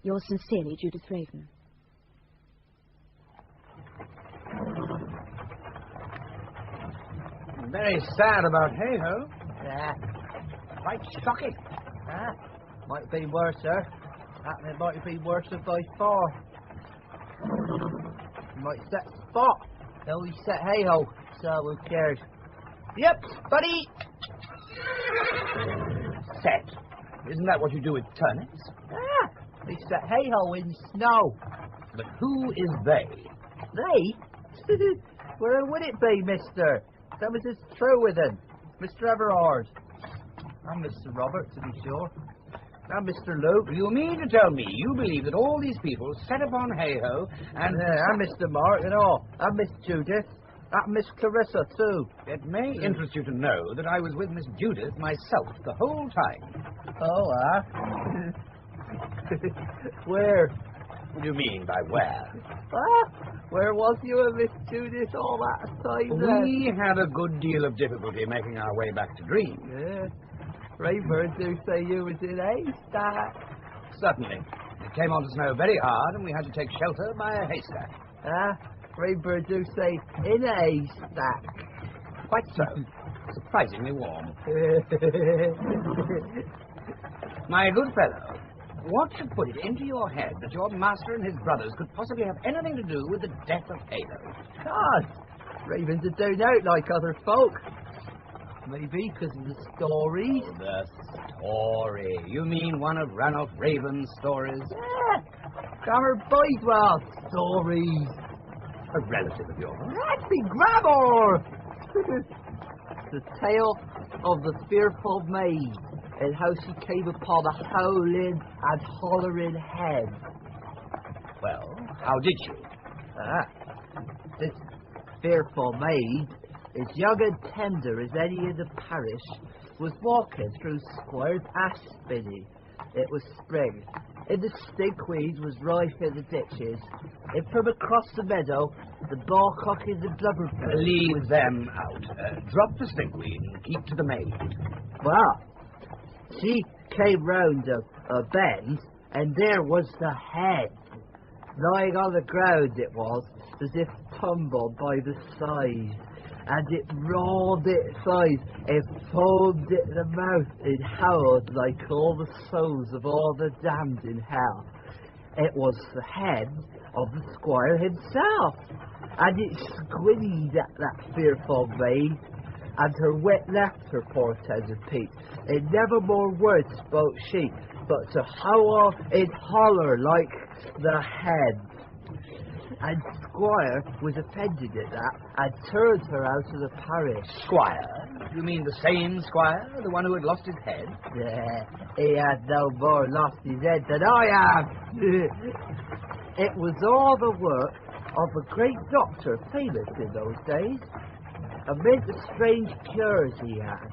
Yours sincerely, Judith Raven. Very sad about Heyhoe. Yeah. Quite shocking. Might be worse, sir. It might be worse by far. Might set Spot. Though he set Heyhoe, so who cares? Yep, buddy. Set. Isn't that what you do with turnips? They set Heyhoe in snow. But who is they? They? Where would it be, mister? That was his true with him, Mr. Everard. I'm Mr. Robert, to be sure. I'm Mr. Luke. You mean to tell me you believe that all these people set upon Heyhoe and... I'm Mr. Mark and all. I'm Miss Judith. I'm Miss Clarissa, too. It may interest you to know that I was with Miss Judith myself the whole time. Oh, Where? What do you mean by where? Where was you and Miss Judith all that time? We had a good deal of difficulty making our way back to Dream. Yeah. Rainbird do say you was in haystack. Certainly. It came on to snow very hard, and we had to take shelter by a haystack. Rainbird do say in a haystack. Quite so. Surprisingly warm. My good fellow, what should put it into your head that your master and his brothers could possibly have anything to do with the death of Heyhoe? God, ravens are down out like other folk. Maybe because of the stories. Oh, the story. You mean one of Ranulph Raven's stories? Yeah, Gammer Bidewell stories. A relative of yours? That's the grammar. The tale of the fearful maid and how she came upon a howling and hollering head. Well, how did she? This fearful maid, as young and tender as any in the parish, was walking through Squire's ash spinney. It was spring, and the stinkweed was rife in the ditches, and from across the meadow, the ballcock and the blubberbird... Leave them out. Drop the stinkweed and keep to the maid. Well, she came round a bend, and there was the head. Lying on the ground it was, as if tumbled by the side. And it rolled its eyes, and foamed at the mouth, and howled like all the souls of all the damned in hell. It was the head of the squire himself, and it squinnied at that fearful maid, and her wit left her, poor tender Pete, and never more words spoke she, but to howl and holler like the head. And Squire was offended at that and turned her out of the parish. Squire? You mean the same Squire? The one who had lost his head? Yeah, he had no more lost his head than I have. It was all the work of a great doctor famous in those days. Amid the strange cures he had,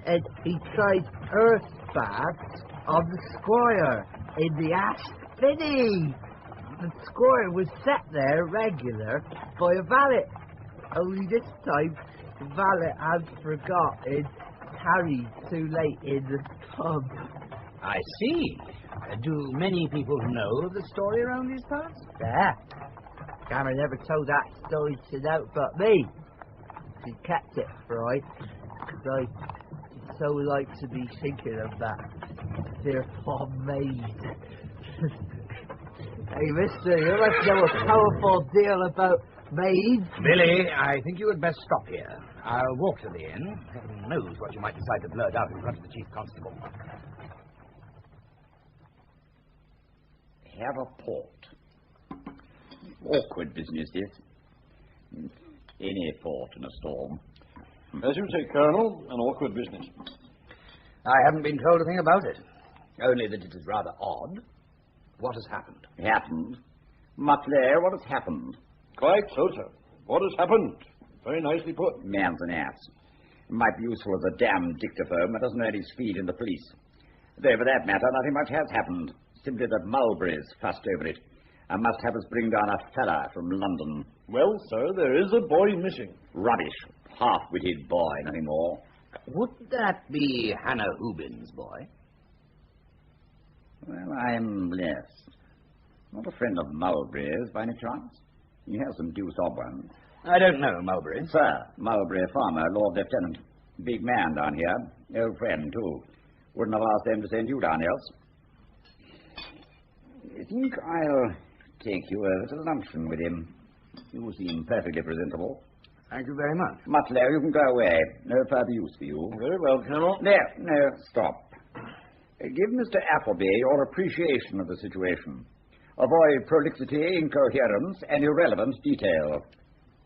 and he tried earth baths on the Squire in the ash spinney. The Squire was set there regular by a valet. Only this time the valet had forgotten, tarried too late in the tub. I see. Do many people know of the story around these parts? Yeah. Gammer never told that story to no but me. She kept it, right? Because I so like to be thinking of that fearful maid. Hey, mister, you must know a powerful deal about maids. Billy, I think you had best stop here. I'll walk to the inn. Heaven knows what you might decide to blurt out in front of the chief constable. Have a port. Awkward business, this. Any port in a storm. As you say, Colonel, an awkward business. I haven't been told a thing about it. Only that it is rather odd. What has happened? Happened? Mutlow, what has happened? Quite so, sir. What has happened? Very nicely put. Man's an ass. Might be useful as a damned dictaphone, but doesn't earn his feet in the police. Though, for that matter, nothing much has happened. Simply that Mulberry's fussed over it. And must have us bring down a fella from London. Well, sir, there is a boy missing. Rubbish. Half-witted boy, nothing more. Would that be Hannah Hoobin's boy? Well, I'm blessed. Not a friend of Mulberry's, by any chance? He has some deuce odd ones. I don't know Mulberry. Sir, Mulberry farmer, Lord Lieutenant. Big man down here. Old friend, too. Wouldn't have asked them to send you down else. I think I'll take you over to luncheon with him. You seem perfectly presentable. Thank you very much. Mutlow, you can go away. No further use for you. Very well, Colonel. No, stop. Give Mr. Appleby your appreciation of the situation. Avoid prolixity, incoherence, and irrelevant detail.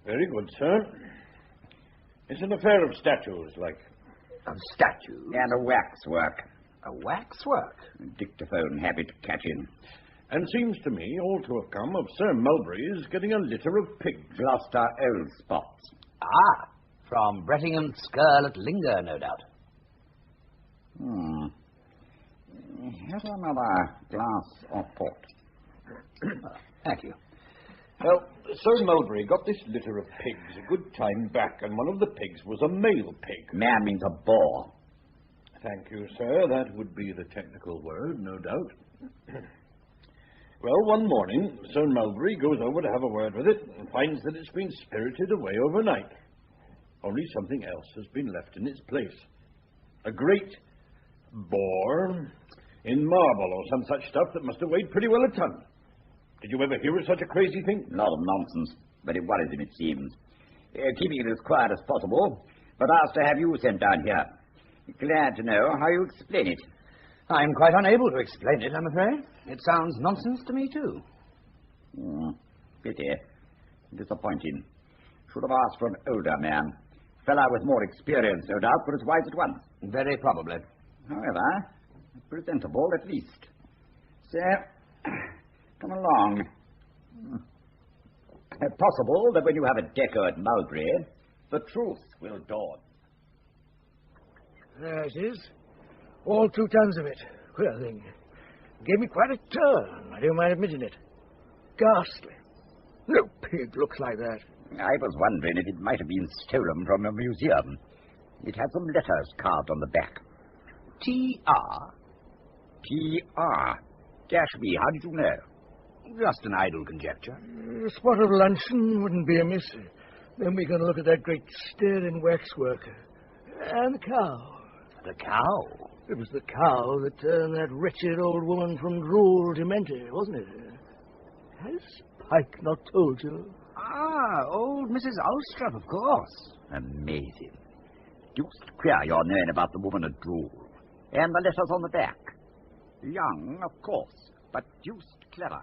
Very good, sir. It's an affair of statues, like. Of statues? And a waxwork. A waxwork? Dictaphone habit catch in. And seems to me all to have come of Sir Mulberry's getting a litter of pigs. Gloucester old spots. Ah, from Brettingham's Skirl at Linger, no doubt. Here's another glass of port. Thank you. Well, Sir Mulberry got this litter of pigs a good time back, and one of the pigs was a male pig. Man means a boar. Thank you, sir. That would be the technical word, no doubt. Well, one morning, Sir Mulberry goes over to have a word with it and finds that it's been spirited away overnight. Only something else has been left in its place. A great boar in marble or some such stuff that must have weighed pretty well a ton. Did you ever hear of such a crazy thing? Lot of nonsense, but it worries him, it seems. Keeping it as quiet as possible, but asked to have you sent down here. Glad to know how you explain it. I'm quite unable to explain it, I'm afraid. It sounds nonsense to me, too. Pity. Disappointing. Should have asked for an older man. Fellow with more experience, no doubt, but as wise at once. Very probably. However, presentable at least. So, come along. Possible that when you have a deco at Mulberry, the truth will dawn. There it is. All 2 tons of it. Queer thing. Gave me quite a turn. I don't mind admitting it. Ghastly. No pig looks like that. I was wondering if it might have been stolen from a museum. It had some letters carved on the back. T.R.? T.R. Dash me, how did you know? Just an idle conjecture. A spot of luncheon wouldn't be amiss. Then we can look at that great staring waxwork. And the cow. The cow? It was the cow that turned that wretched old woman from drool to mentor, wasn't it? Has Pike not told you? Ah, old Mrs. Ulstrup, of course. Amazing. Deuced queer your knowing about the woman at drool. And the letters on the back. Young, of course, but deuced clever.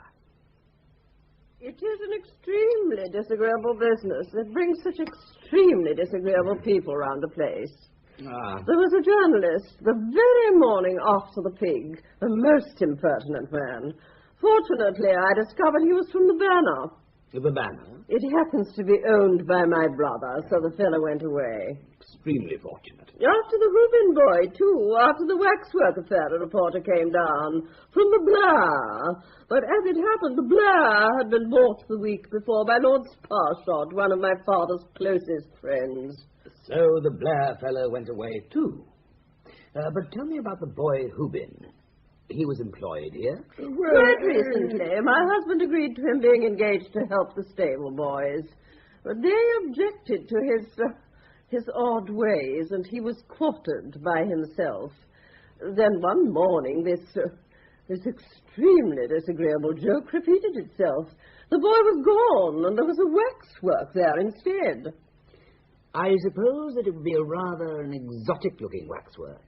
It is an extremely disagreeable business that brings such extremely disagreeable people round the place. There was a journalist the very morning after the pig, a most impertinent man. Fortunately, I discovered he was from the Banner. The Banner? It happens to be owned by my brother, so the fellow went away. Extremely fortunate. After the Hoobin boy, too, after the waxwork affair, a reporter came down from the Blair. But as it happened, the Blair had been bought the week before by Lord Sparshot, one of my father's closest friends. So the Blair fellow went away, too. But tell me about the boy Hoobin. He was employed here? Quite recently. My husband agreed to him being engaged to help the stable boys. But they objected to his odd ways, and he was quartered by himself. Then one morning, this extremely disagreeable joke repeated itself. The boy was gone, and there was a waxwork there instead. I suppose that it would be a rather an exotic-looking waxwork.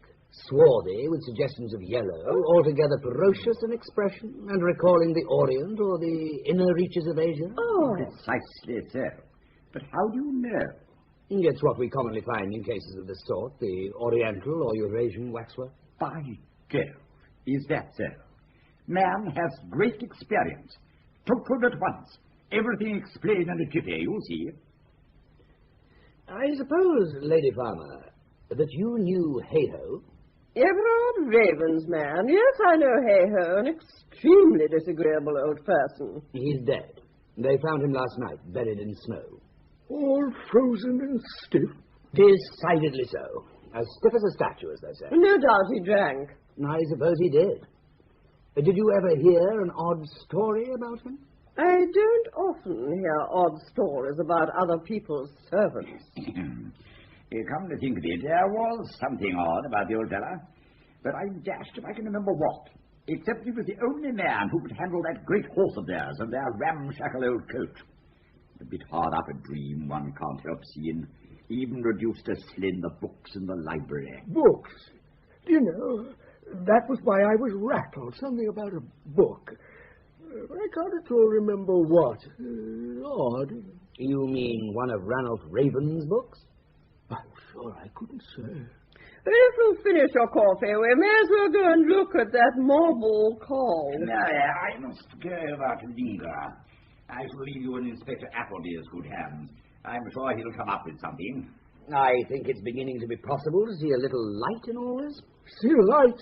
Swarthy, with suggestions of yellow, altogether ferocious in expression, and recalling the Orient or the inner reaches of Asia. Oh, precisely so. But how do you know? It's what we commonly find in cases of this sort, the Oriental or Eurasian waxwork. By Jove, is that so? Man has great experience. Told at once. Everything explained in a jiffy, you see. I suppose, Lady Farmer, that you knew Heyhoe? Everard Raven's man. Yes, I know Heyhoe, an extremely disagreeable old person. He's dead. They found him last night, buried in snow. All frozen and stiff? Decidedly so. As stiff as a statue, as they say. No doubt he drank. I suppose he did. Did you ever hear an odd story about him? I don't often hear odd stories about other people's servants. Come to think of it, there was something odd about the old fellow, but I'm dashed if I can remember what, except he was the only man who could handle that great horse of theirs and their ramshackle old coach. A bit hard up a dream, one can't help seeing, even reduced to slender books in the library. Books? Do you know, that was why I was rattled, something about a book. I can't at all remember what. Odd. You mean one of Ranulph Raven's books? I'm sure I couldn't say. If you finish your coffee, we may as well go and look at that marble call. No, I must go over to Liga. I shall leave you in Inspector Appleby's good hands. I'm sure he'll come up with something. I think it's beginning to be possible to see a little light in all this. See a light?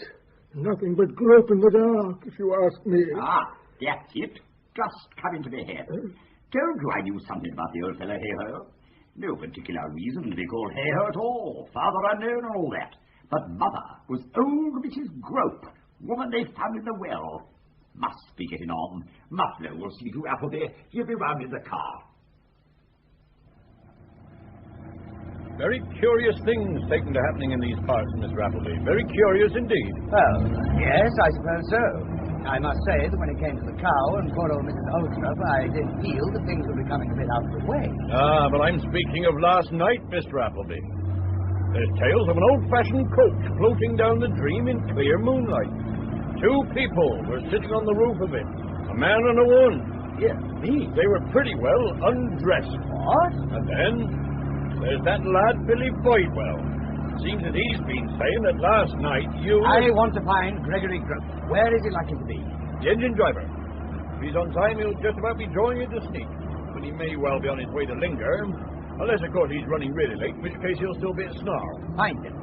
Nothing but grope in the dark, if you ask me. Ah, that's it. Just come into the head. Told you I knew something about the old fellow Heyhoe. No particular reason to be called Heyhoe at all. Father unknown and all that. But mother was old Mrs. Grope, woman they found in the well. Must be getting on. Mutlow will see to Appleby. He'll be round in the car. Very curious things taken to happening in these parts, Mr. Appleby. Very curious indeed. Well, yes, I suppose so. I must say that when it came to the cow and poor old Mrs. Ulstrup, I did feel that things were becoming a bit out of the way. Ah, but I'm speaking of last night, Mr. Appleby. There's tales of an old-fashioned coach floating down the Dream in clear moonlight. 2 people were sitting on the roof of it, a man and a woman. Dear me. They were pretty well undressed. What? And then there's that lad, Billy Bidewell. Seems that he's been saying that last night you... I want to find Gregory Grope. Where is he likely to be? The engine driver. If he's on time, he'll just about be drawing into Sneak. But he may well be on his way to Linger. Unless, of course, he's running really late, in which case he'll still be at Snarl. Find him.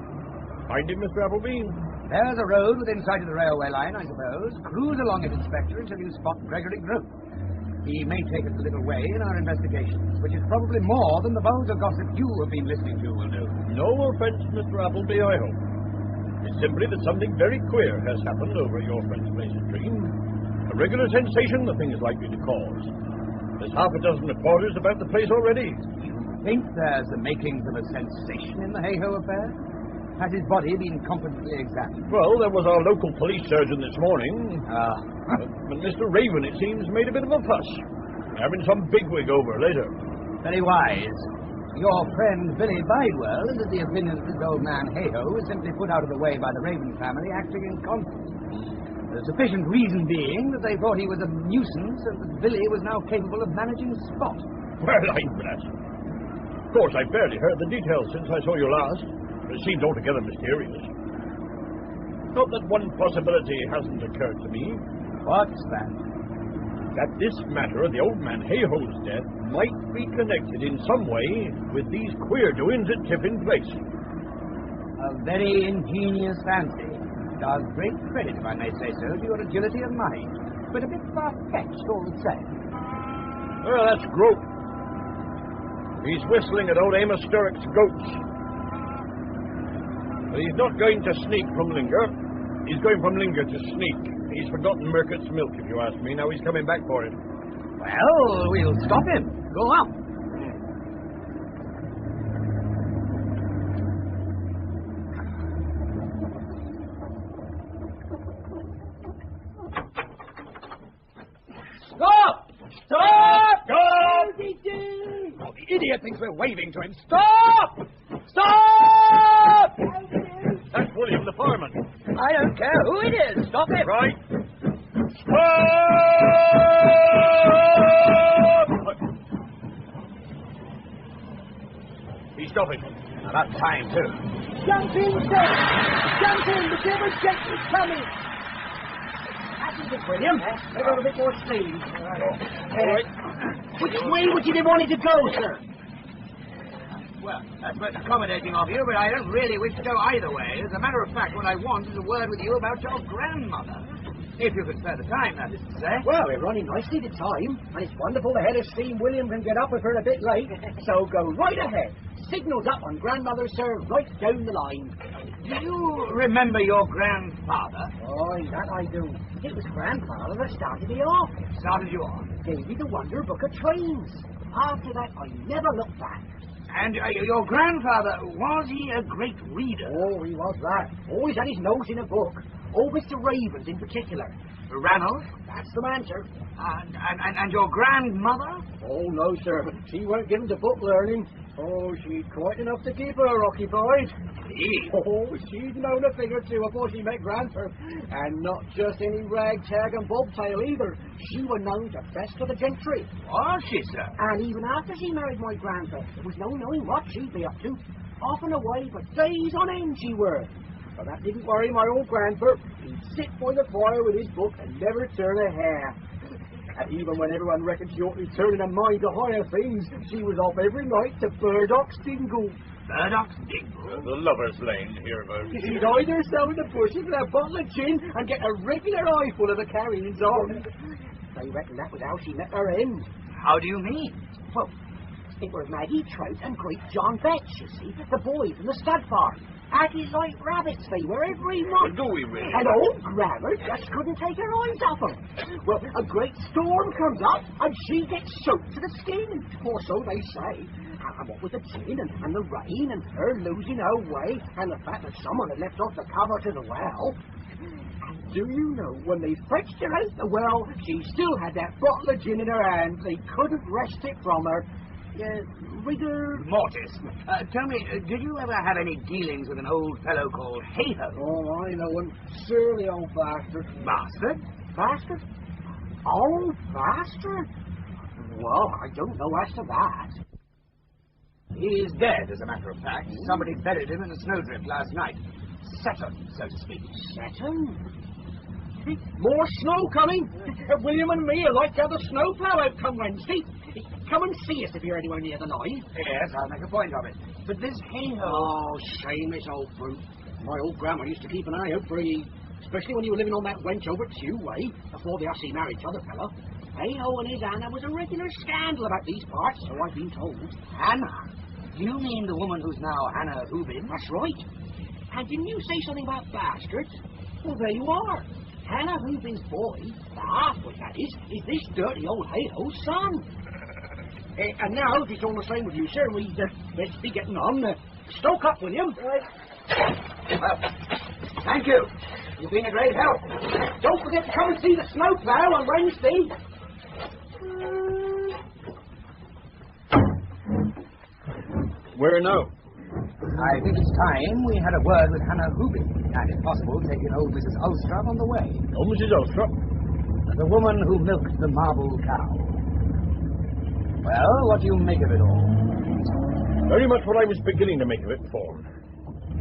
Find him, Mr. Appleby? There's a road within sight of the railway line, I suppose. Cruise along it, Inspector, until you spot Gregory Grope. He may take us a little way in our investigations, which is probably more than the vulgar gossip you have been listening to will do. No offense, Mr. Appleby, I hope. It's simply that something very queer has happened over at your friend's place at Dream. A regular sensation the thing is likely to cause. There's half a dozen reporters about the place already. You think there's the makings of a sensation in the Heyhoe affair? Has his body been competently examined? Well, there was our local police surgeon this morning. But Mr. Raven, it seems, made a bit of a fuss. Having some bigwig over later. Very wise. Your friend Billy Bidewell is of the opinion that this old man Heyhoe was simply put out of the way by the Raven family acting in concert. The sufficient reason being that they thought he was a nuisance and that Billy was now capable of managing the spot. Well, I'm blessed. Of course, I barely heard the details since I saw you last. It seems altogether mysterious. Not that one possibility hasn't occurred to me. What's that? That this matter of the old man Heyhoe's death might be connected in some way with these queer doings at Tiffin Place. A very ingenious fancy. Does great credit, if I may say so, to your agility of mind. But a bit far-fetched all the same. Well, that's Grope. He's whistling at old Amos Sturrock's goats. But he's not going to Sneak from Linger. He's going from Linger to Sneak. He's forgotten Murcutt's milk, if you ask me. Now he's coming back for it. Well, we'll stop him. Go on. Stop! Stop! Stop! Oh, the idiot thinks we're waving to him. Stop! Stop! That's William, the fireman. I don't care who it is. Stop it. Right. Stop! He's stopping. About time, too. Jump in, sir! Jump in! The silver jet is coming! That's it, William. They've got a bit more speed. All right. Which way would you want it to go, sir? Well, that's most accommodating of you, but I don't really wish to go either way. As a matter of fact, what I want is a word with you about your grandmother. If you could spare the time, that is to say. Well, we're running nicely to time, and it's wonderful the head of steam William can get up if we're a bit late. So go right ahead. Signals up on grandmother, sir, right down the line. Do you remember your grandfather? Oh, that I do. It was grandfather that started me off. Started you off? Gave me the wonder book of trains. After that, I never looked back. And your grandfather, was he a great reader? Oh, he was that. Always had his nose in a book. Always to Ravens in particular. Ranald? That's the man, sir. And your grandmother? Oh, no, sir. She weren't given to book learning. Oh, she'd quite enough to keep her occupied. Gee. Oh, she'd known a thing or two before she met Grandpa. And not just any ragtag and bobtail either. She was known to best of the gentry. Was she, sir? And even after she married my grandpa, there was no knowing what she'd be up to. off and away for days on end she were. But that didn't worry my old grandpa. He'd sit by the fire with his book and never turn a hair. And even when everyone reckoned she ought to be turning her mind to higher things, she was off every night to Burdock's Dingle. Burdock's Dingle? The lover's lane hereabouts. She'd hide herself in the bushes with a bottle of gin and get a regular eyeful of the carryings on. They reckon that was how she met her end. How do you mean? Well, it was Maggie Trout and great John Betts, you see, the boy from the stud farm. Acted like rabbits they were every month. Do we really? And old Grammar just couldn't take her eyes off them. Well, a great storm comes up and she gets soaked to the skin, or so they say. And what with the gin and the rain and her losing her way and the fact that someone had left off the cover to the well. And do you know, when they fetched her out the well, she still had that bottle of gin in her hand. They couldn't wrest it from her. Rigor mortis. Tell me, did you ever have any dealings with an old fellow called Heyhoe? Oh, I know him. Surly old bastard. Bastard? Bastard? Old bastard? Well, I don't know as to that. He's dead, as a matter of fact. Somebody buried him in a snowdrift last night. Set him, so to speak. Set him? More snow coming. William and me are like to have a snowplow out come Wednesday. Come and see us if you're anywhere near the line. Yes, I'll make a point of it. But this Heyhoe... Oh, shameless old brute. My old grandma used to keep an eye out for you, especially when you were living on that wench over at Hugh way, before the hussy married t'other fellow. Heyhoe and his Hannah was a regular scandal about these parts, so I've been told. Hannah? You mean the woman who's now Hannah Hoobin? That's right. And didn't you say something about bastards? Well, there you are. Hannah Hoobin's boy, the half-boy that is this dirty old Heyhoe's son. And now, if it's all the same with you, sir, we'd best be getting on. Stoke up, William. Well, thank you. You've been a great help. Don't forget to come and see the snowplow on Wednesday. Where now? I think it's time we had a word with Hannah Hoobin, and if possible, take in old Mrs. Ulstrup on the way. Oh, Mrs. Ulstrup? The woman who milked the marble cow. Well, what do you make of it all? Very much what I was beginning to make of it, Fawn.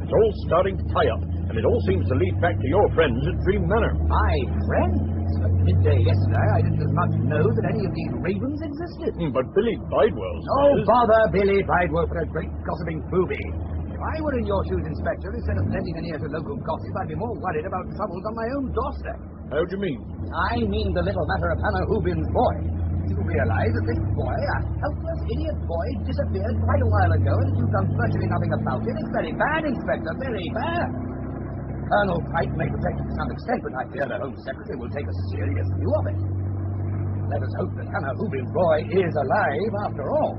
It's all starting to tie up, and it all seems to lead back to your friends at Dream Manor. My friends? At midday yesterday, I didn't as much know that any of these ravens existed. But Billy Bidewell says... Oh, bother Billy Bidewell for a great gossiping booby. If I were in your shoes, Inspector, instead of lending an ear to local gossip, I'd be more worried about troubles on my own doorstep. How do you mean? I mean the little matter of Hannah Hoobin's boy. You realize that this boy, a helpless idiot boy, disappeared quite a while ago, and you've done virtually nothing about it. It's very bad, Inspector, very bad. Colonel Pike may protect it to some extent, but I fear the Home Secretary will take a serious view of it. Let us hope that Hannah Hoobin's boy is alive after all.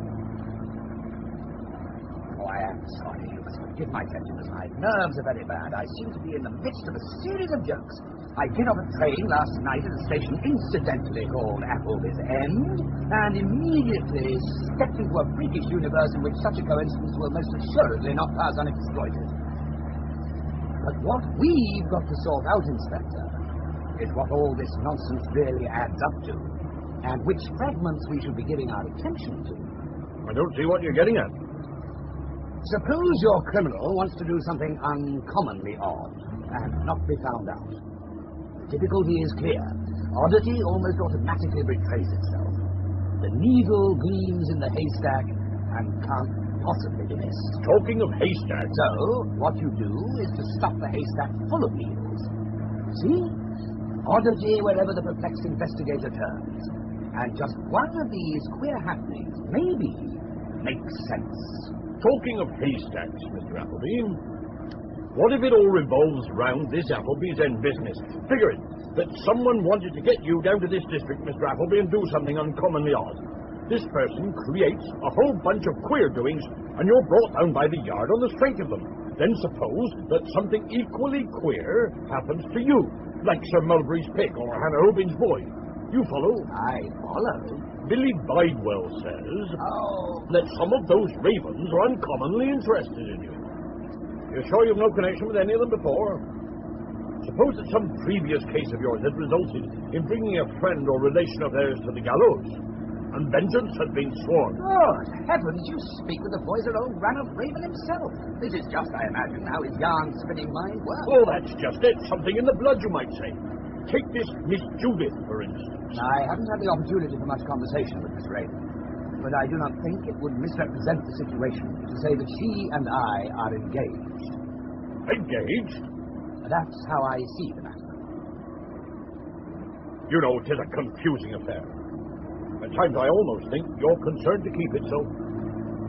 Oh, I am sorry. You must forgive my tenderness. My nerves are very bad. I seem to be in the midst of a series of jokes. I get off a train last night at a station incidentally called Appleby's End, and immediately stepped into a freakish universe in which such a coincidence will most assuredly not pass unexploited. But what we've got to sort out, Inspector, is what all this nonsense really adds up to, and which fragments we should be giving our attention to. I don't see what you're getting at. Suppose your criminal wants to do something uncommonly odd, and not be found out. The difficulty is clear. Oddity almost automatically betrays itself. The needle gleams in the haystack and can't possibly be missed. Talking of haystacks... So, what you do is to stuff the haystack full of needles. See? Oddity wherever the perplexed investigator turns. And just one of these queer happenings, maybe, makes sense. Talking of haystacks, Mr. Appleby... What if it all revolves round this Appleby's End business? Figure it, that someone wanted to get you down to this district, Mr. Appleby, and do something uncommonly odd. This person creates a whole bunch of queer doings, and you're brought down by the yard on the strength of them. Then suppose that something equally queer happens to you, like Sir Mulberry's pig or Hannah Hoobin's boy. You follow? I follow. Billy Bidewell says that some of those ravens are uncommonly interested in you. You're sure you've no connection with any of them before? Suppose that some previous case of yours had resulted in bringing a friend or relation of theirs to the gallows. and vengeance has been sworn. Oh, heavens, you speak with the voice of old Ranulph Raven himself. This is just, I imagine, how his yarn-spinning mind works. Oh, that's just it. Something in the blood, you might say. Take this Miss Judith, for instance. I haven't had the opportunity for much conversation with Miss Raven, but I do not think it would misrepresent the situation to say that she and I are engaged. Engaged? That's how I see the matter. You know, 'tis a confusing affair. At times I almost think you're concerned to keep it so.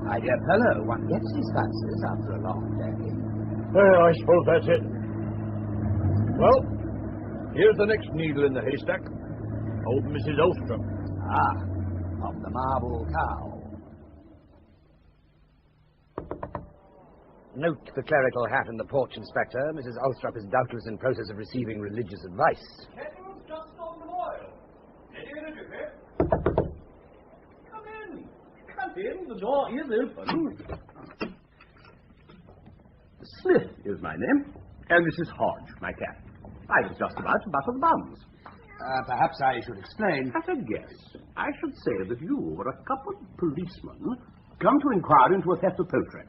My dear fellow, one gets his fancies after a long day. Well, I suppose that's it. Well, here's the next needle in the haystack. Old Mrs. Ulstrup. Ah, of the Marble Cow. Note the clerical hat and the porch, Inspector. Mrs. Ulstrup is doubtless in process of receiving religious advice. Kettle's just on the boil. Any energy, here? Come in. Come in. The door is open. Smith is my name, and this is Hodge, my cat. I was just about to butter the buns. Perhaps I should explain. At a guess, I should say that you were a couple of policemen come to inquire into a theft of poultry.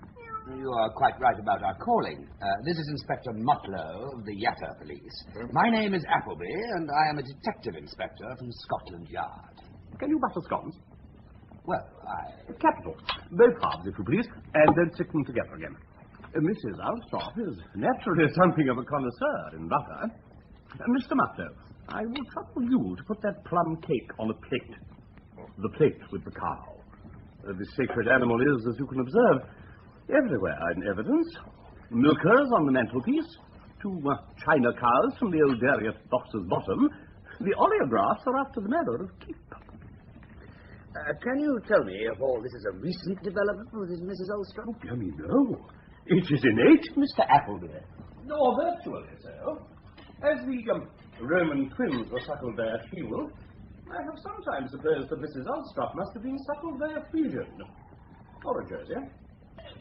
You are quite right about our calling. This is Inspector Mutlow of the Yatter Police. My name is Appleby, and I am a detective inspector from Scotland Yard. Can you butter scones? Well, Capital. Both halves, if you please, and don't stick them together again. Mrs. Ulstrup is naturally something of a connoisseur in butter. Mr. Mutlow, I will trouble you to put that plum cake on a plate. The plate with the cow. The sacred animal is, as you can observe, everywhere in evidence. Milkers on the mantelpiece, 2 china cows from the old dairy at Boxer's Bottom. The oleographs are after the manner of keep. Can you tell me if all this is a recent development with Mrs. Ulstrup? Oh, dear me, no. It is innate, Mr. Appleby. Or virtually so. As the Roman twins were suckled by Hugh, I have sometimes supposed that Mrs. Ulstrup must have been suckled by a Frisian. Or a Josie.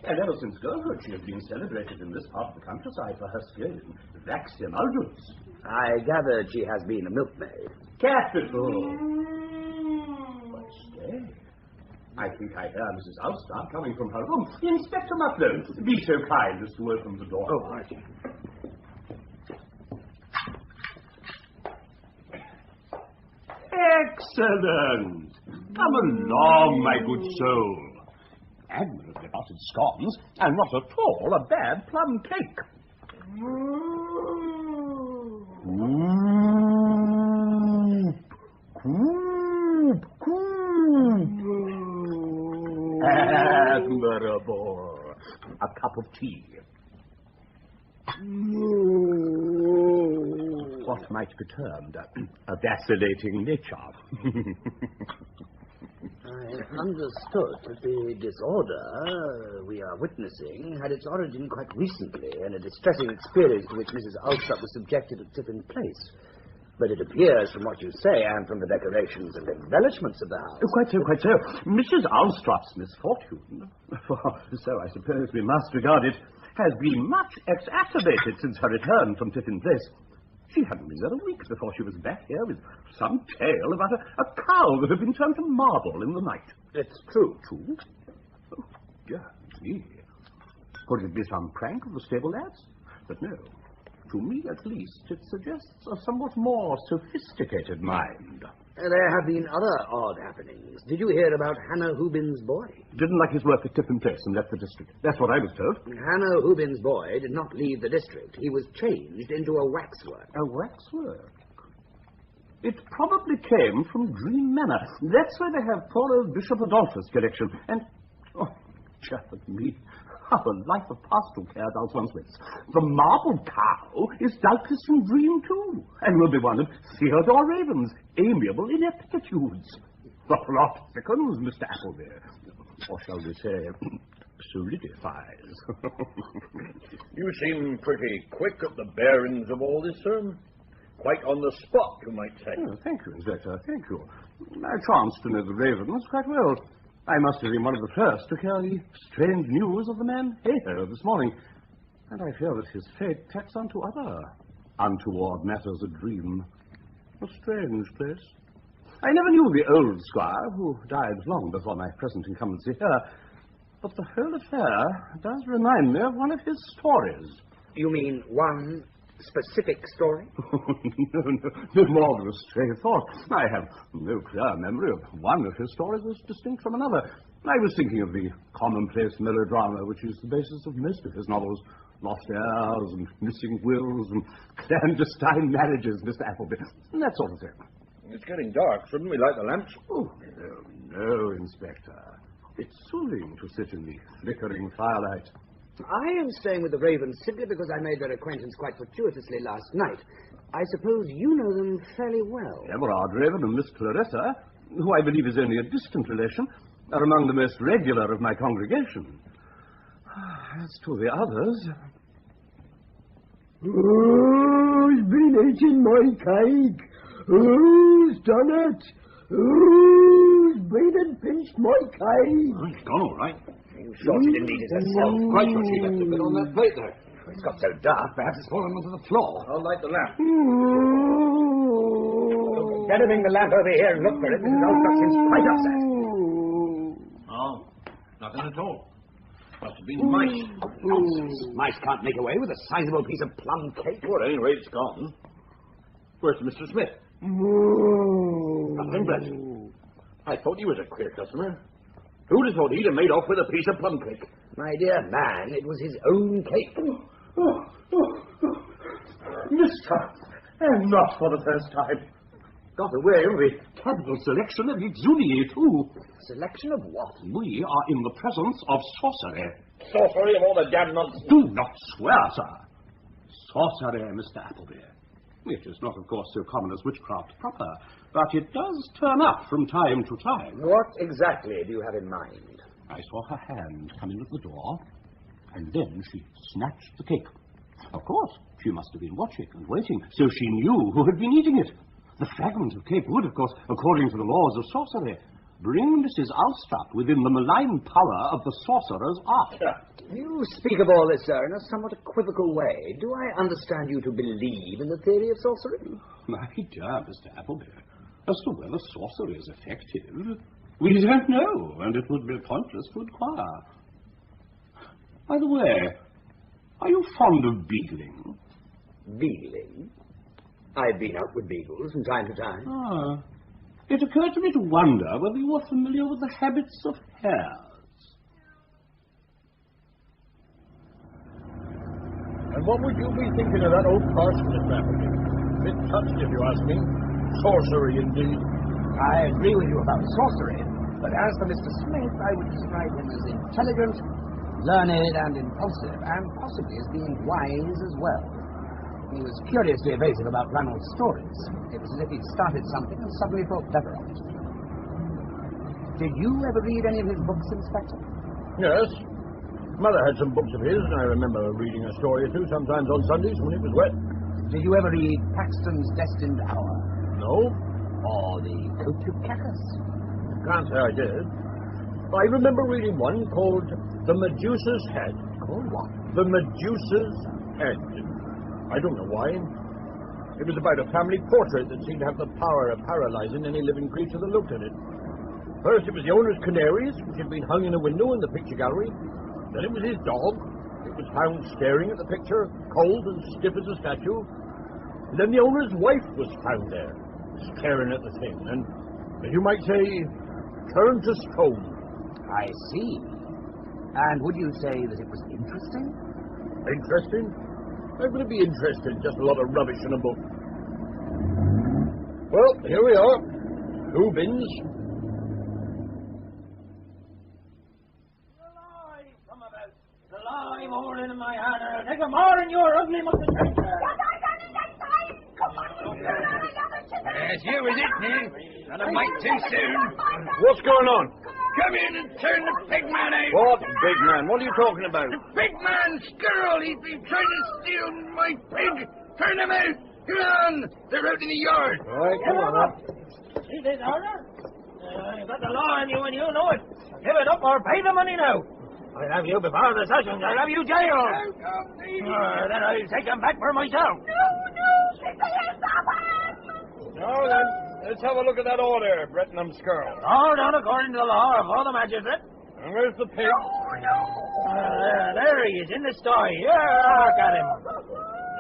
And ever since girlhood, she has been celebrated in this part of the countryside for her skill in vaccine aldrums. I gathered she has been a milkmaid. Capital! But stay. I think I hear Mrs. Ulstrup coming from her room. Inspector Mutlow, be so kind as to open the door. Oh, right. Excellent! Come along, my good soul. Admirably buttered scones, and not at all a bad plum cake. Admirable. A cup of tea. What might be termed a vacillating nature. I understood that the disorder we are witnessing had its origin quite recently in a distressing experience to which Mrs. Ulstrup was subjected at Tiffin Place. But it appears from what you say and from the decorations and embellishments of the house... Oh, quite so, quite so. Mrs. Ulstrup's misfortune, for so I suppose we must regard it, has been much exacerbated since her return from Tiffin Place. She hadn't been there a week before she was back here with some tale about a cow that had been turned to marble in the night. It's true. True? Oh, dear me. Could it be some prank of the stable lads? But no. To me, at least, it suggests a somewhat more sophisticated mind. There have been other odd happenings. Did you hear about Hannah Hoobin's boy? Didn't like his work at Tiffin Place and left the district. That's what I was told. Hannah Hoobin's boy did not leave the district. He was changed into a waxwork. A waxwork? It probably came from Dream Manor. That's where they have poor old Bishop Adolphus' collection. And, oh, Judith me, how a life of pastoral care does one's wits. The marble cow is doubtless in Dream, too, and will be one of Theodore Raven's amiable ineptitudes. The plot thickens, Mr. Appleby. Or shall we say, solidifies. You seem pretty quick at the bearings of all this, sir. Quite on the spot, you might say. Oh, thank you, Inspector, thank you. I chanced to know the Ravens quite well. I must have been one of the first to hear the strange news of the man Heyhoe this morning. And I fear that his fate tracks on to other untoward matters at Dream. A strange place. I never knew the old squire, who died long before my present incumbency here. But the whole affair does remind me of one of his stories. You mean one specific story? No more than a stray thought. I have no clear memory of one of his stories as distinct from another. I was thinking of the commonplace melodrama which is the basis of most of his novels. Lost heirs and missing wills and clandestine marriages, Mr. Appleby. That sort of thing. It's getting dark. Shouldn't we light the lamps? Oh, no, Inspector. It's soothing to sit in the flickering firelight. I am staying with the Ravens simply because I made their acquaintance quite fortuitously last night. I suppose you know them fairly well. Everard Raven and Miss Clarissa, who I believe is only a distant relation, are among the most regular of my congregation. As to the others... Who's been eating my cake? Who's done it? Who's been and pinched my cake? Oh, it's gone all right. You sure she didn't eat it herself? Quite sure she left a bit on that plate there. It's got so dark, perhaps it's fallen onto the floor. I'll light the lamp. Better bring the lamp over here and look for it. Mrs. Ulstrup seems quite upset. Oh, nothing at all. Must have been mice. Nonsense. Mice can't make away with a sizable piece of plum cake. Well, at any rate, it's gone. Where's Mr. Smith? Nothing, bless him. I thought he was a queer customer. Who'd have thought he'd have made off with a piece of plum cake? My dear man, it was his own cake. Mister, and not for the first time. Got away with a capital selection of exudiate, too. Selection of what? We are in the presence of sorcery. Sorcery of all the damn nonsense. Do not swear, sir. Sorcery, Mr. Appleby. It is not, of course, so common as witchcraft proper, but it does turn up from time to time. What exactly do you have in mind? I saw her hand come in at the door, and then she snatched the cake. Of course, she must have been watching and waiting, so she knew who had been eating it. The fragment of cake would, of course, according to the laws of sorcery, bring Mrs. Ulstrup within the malign power of the sorcerer's art. You speak of all this, sir, in a somewhat equivocal way. Do I understand you to believe in the theory of sorcery? My dear Mr. Appleby, as to whether sorcery is effective, we don't know, and it would be pointless to inquire. By the way, are you fond of beagling? Beagling? I've been out with beagles from time to time. Ah. It occurred to me to wonder whether you were familiar with the habits of hares. And what would you be thinking of that old parson, Mr. Appleby? Bit touched, if you ask me. Sorcery, indeed. I agree with you about sorcery, but as for Mr. Smith, I would describe him as intelligent, learned, and impulsive, and possibly as being wise as well. He was curiously evasive about Ranald's stories. It was as if he'd started something and suddenly thought better of it. Did you ever read any of his books, Inspector? Yes. Mother had some books of his, and I remember reading a story or two, sometimes on Sundays when it was wet. Did you ever read Paxton's Destined Hour? No. Or The Coach of Cacus? Can't say I did. I remember reading one called The Medusa's Head. Called what? The Medusa's Head. I don't know why. It was about a family portrait that seemed to have the power of paralyzing any living creature that looked at it. First it was the owner's canaries, which had been hung in a window in the picture gallery. Then it was his dog. It was found staring at the picture, cold and stiff as a statue. And then the owner's wife was found there, staring at the thing, and, as you might say, turned to stone. I see. And would you say that it was interesting? Interesting? How could it be interesting? Just a lot of rubbish in a book. Well, here we are. Hoobins. The lie more in my hand, and I'll take a more in your ugly muffin. Yes, you is it, Nick? Not a mite too soon. What's going on? Come in and turn the big man out. What big man? What are you talking about? The big man, Skirl. He's been trying to steal my pig. Turn him out. Come on. They're out in the yard. All right, come on up. Is this order? You've got the law on you and you know it. Give it up or pay the money now. I'll have you before the sessions. I'll have you jailed. Then I'll take him back for myself. No, take the hands off him! No, then. Let's have a look at that order, Brettenham Skirl. All done according to the law before the magistrate. And where's the pig? There he is, in the sty. Yeah, look at him.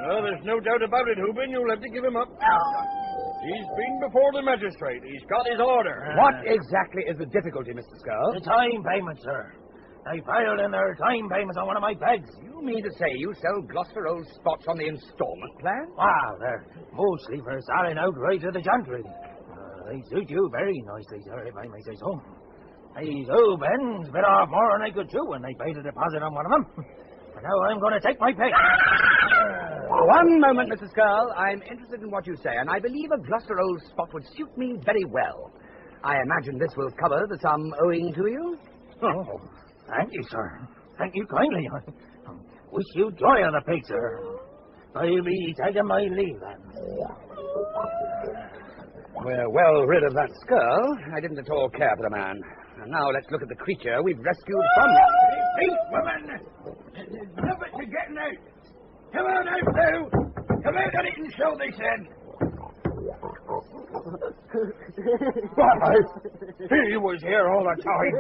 Well, there's no doubt about it, Hoobin. You'll have to give him up. He's been before the magistrate. He's got his order. What exactly is the difficulty, Mr. Skirl? The time payment, sir. They failed in their time payments on one of my pegs. You mean to say you sell Gloucester old spots on the instalment plan? Wow, they're mostly for selling out right to the gentry. They suit you very nicely, sir, if I may say so. These Hoobins bit off more than they could chew when they paid a deposit on one of them. And now I'm going to take my peg. One moment, Mr. Skirl. I'm interested in what you say, and I believe a Gloucester old spot would suit me very well. I imagine this will cover the sum owing to you? Oh, thank you, sir. Thank you kindly. I wish you joy on the pig, sir. I'll be taking my leave, then. We're well rid of that Skirl. I didn't at all care for the man. And now let's look at the creature we've rescued from him. Hey, woman! Nothing to getting out. Come on out, Lou. Come out on it and show this end. Why, he was here all the time.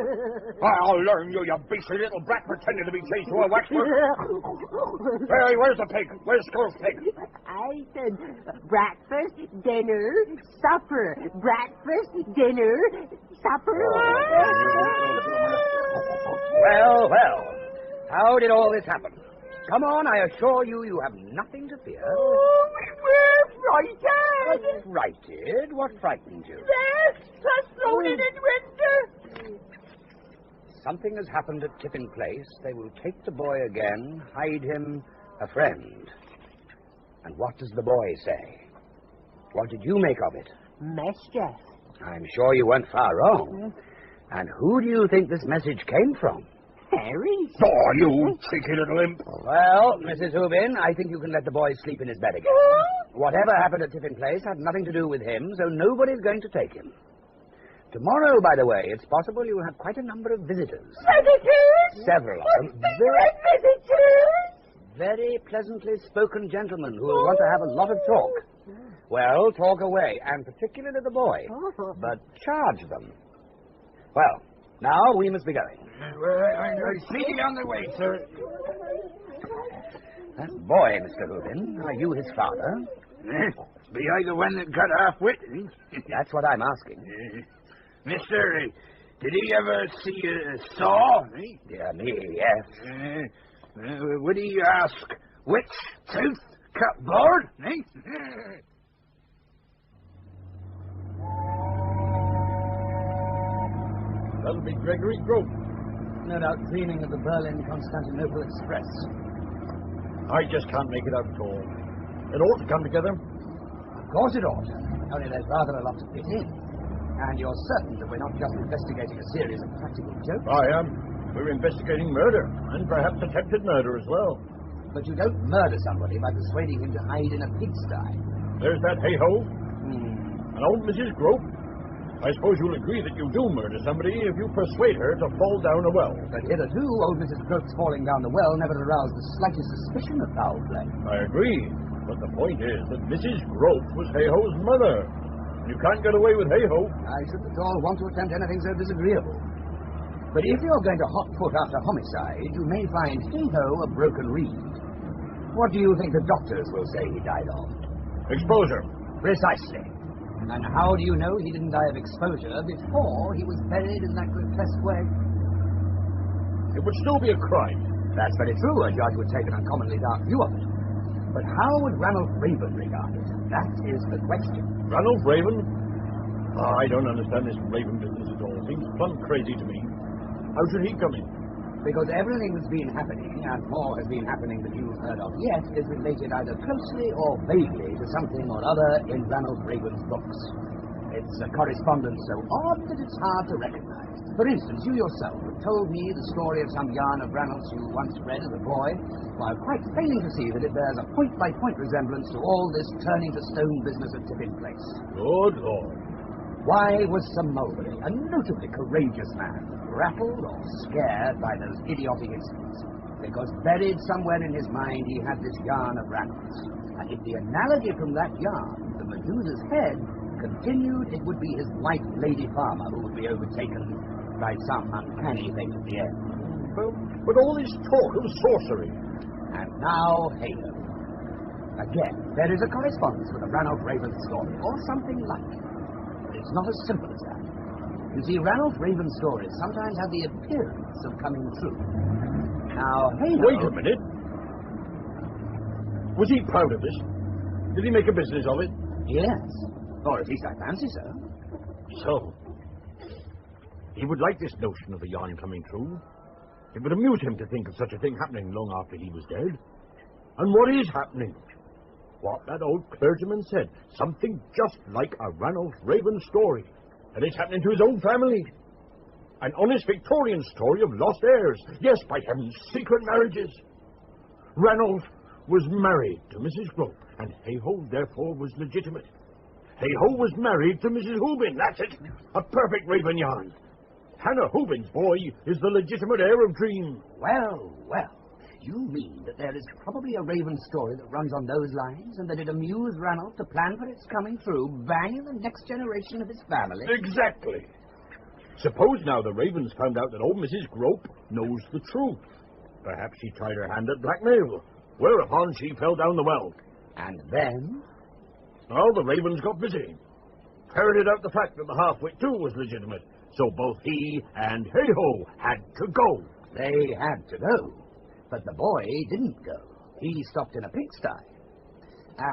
I'll learn you, you beastly little brat, pretending to be chased to a waxwork. Where's the pig? Where's Skirl's pig? I said breakfast, dinner, supper. Breakfast, dinner, supper. Well. How did all this happen? Come on, I assure you, you have nothing to fear. Oh, we're frightened. Frighted? What frightened you? Yes, us thrown in winter. Something has happened at Tippin Place. They will take the boy again, hide him a friend. And what does the boy say? What did you make of it? Mischief. I'm sure you weren't far wrong. And who do you think this message came from? Harry. Oh, you cheeky little imp. Well, Mrs. Hoobin, I think you can let the boy sleep in his bed again. Whatever happened at Tippin Place had nothing to do with him, so nobody's going to take him. Tomorrow, by the way, it's possible you'll have quite a number of visitors. Visitors? Several of them. Visitors? Very pleasantly spoken gentlemen who will want to have a lot of talk. Well, talk away, and particularly the boy. But charge them. Well, now we must be going. I'm speeding on the way, sir. That boy, Mr. Hoobin, are you his father? Be I the one that got half-wit? That's what I'm asking. Mister, did he ever see a saw? Dear me, yes. Would he ask which tooth cut board? That'll be Gregory Grope. No doubt dreaming of the Berlin-Constantinople Express. I just can't make it out at all. It ought to come together. Of course it ought. Only there's rather a lot to fit in. And you're certain that we're not just investigating a series of practical jokes? I am. We're investigating murder, and perhaps attempted murder as well. But you don't murder somebody by persuading him to hide in a pigsty. There's that Heyhoe. And old Mrs. Grope. I suppose you'll agree that you do murder somebody if you persuade her to fall down a well. But hitherto, old Mrs. Grope's falling down the well never aroused the slightest suspicion of foul play. I agree. But the point is that Mrs. Grope was Heyhoe's mother. You can't get away with Heyhoe. I shouldn't at all want to attempt anything so disagreeable. But if you're going to hot foot after homicide, you may find Heyhoe a broken reed. What do you think the doctors will say he died of? Exposure. Precisely. And how do you know he didn't die of exposure before he was buried in that grotesque way? It would still be a crime. That's very true. A judge would take an uncommonly dark view of it. But how would Ranulph Raven regard it? That is the question. Ranulph Raven? I don't understand this Raven business at all. Seems plumb crazy to me. How should he come in? Because everything that's been happening, and more has been happening than you've heard of yet, is related either closely or vaguely to something or other in Ranulph Raven's books. It's a correspondence so odd that it's hard to recognize. For instance, you yourself have told me the story of some yarn of Ranulph's you once read as a boy, while quite failing to see that it bears a point-by-point resemblance to all this turning-to-stone business at Tippin Place. Good Lord. Why was Sir Mulberry, a notably courageous man, rattled or scared by those idiotic incidents? Because buried somewhere in his mind he had this yarn of Ranulph's. And if the analogy from that yarn, the Medusa's head, continued, it would be his white lady farmer who would be overtaken by some uncanny fate at the end. But all this talk of sorcery. And now, Heyhoe. Again, there is a correspondence with the Ranulph Raven story, or something like it. But it's not as simple as that. You see, Ranulph Raven stories sometimes have the appearance of coming true. Now, Heyhoe... Wait a minute. Was he proud of this? Did he make a business of it? Yes. Or at least I fancy so. So, he would like this notion of the yarn coming true. It would amuse him to think of such a thing happening long after he was dead. And what is happening? What that old clergyman said. Something just like a Ranulph Raven story. And it's happening to his own family. An honest Victorian story of lost heirs. Yes, by heavens, secret marriages. Ranulph was married to Mrs. Grope, and Heyhoe, therefore, was legitimate. Heyhoe was married to Mrs. Hoobin. That's it. A perfect Raven yarn. Hannah Hoobin's boy is the legitimate heir of Dream. Well, well. You mean that there is probably a Raven story that runs on those lines, and that it amused Ranulph to plan for its coming through, bang in the next generation of his family? Exactly. Suppose now the Ravens found out that old Mrs. Grope knows the truth. Perhaps she tried her hand at blackmail, whereupon she fell down the well. And then? Well, the Ravens got busy. Ferreted out the fact that the half-wit too was legitimate, so both he and Heyhoe had to go. They had to go. But the boy didn't go. He stopped in a pigsty.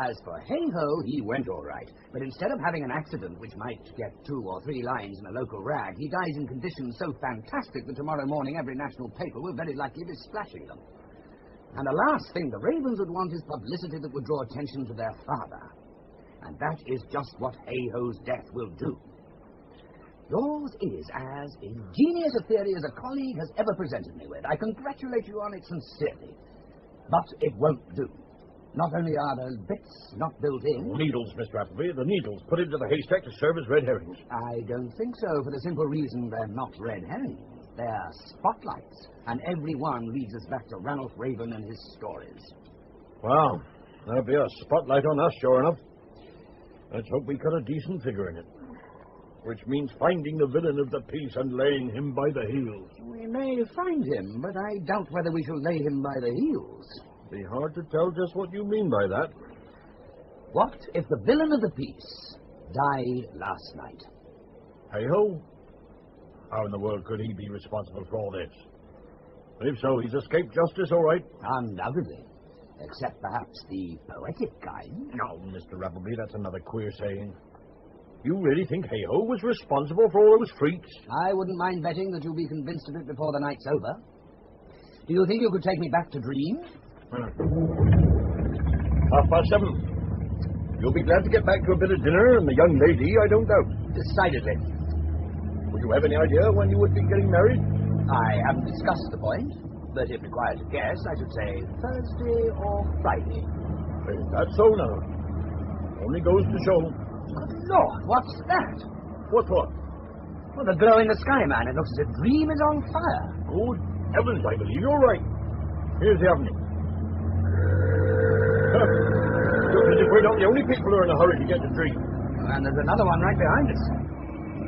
As for Heyhoe, he went all right. But instead of having an accident which might get 2 or 3 lines in a local rag, he dies in conditions so fantastic that tomorrow morning every national paper will very likely be splashing them. And the last thing the Ravens would want is publicity that would draw attention to their father. And that is just what Heyhoe's death will do. Yours is as ingenious a theory as a colleague has ever presented me with. I congratulate you on it sincerely. But it won't do. Not only are the bits not built in... Needles, Mr. Appleby. The needles put into the haystack to serve as red herrings. I don't think so, for the simple reason they're not red herrings. They're spotlights. And every one leads us back to Ranulph Raven and his stories. Well, there'll be a spotlight on us, sure enough. Let's hope we cut a decent figure in it. Which means finding the villain of the piece and laying him by the heels. We may find him, but I doubt whether we shall lay him by the heels. Be hard to tell just what you mean by that. What if the villain of the piece died last night? Heyhoe? How in the world could he be responsible for all this? If so, he's escaped justice, all right. Undoubtedly. Except perhaps the poetic kind. No, Mr. Appleby, that's another queer saying. You really think Heyhoe was responsible for all those freaks? I wouldn't mind betting that you'll be convinced of it before the night's over. Do you think you could take me back to Dream? 7:30. You'll be glad to get back to a bit of dinner and the young lady, I don't doubt. Decidedly. Would you have any idea when you would be getting married? I haven't discussed the point, but if required to guess, I should say Thursday or Friday. Well, that's so now. Only goes to show. Good Lord, what's that? What? Well, the glow in the sky, man. It looks as if Dream is on fire. Good heavens, I believe you're right. Here's the avenue. Looks as if we're not the only people who are in a hurry to get to Dream. And there's another one right behind us.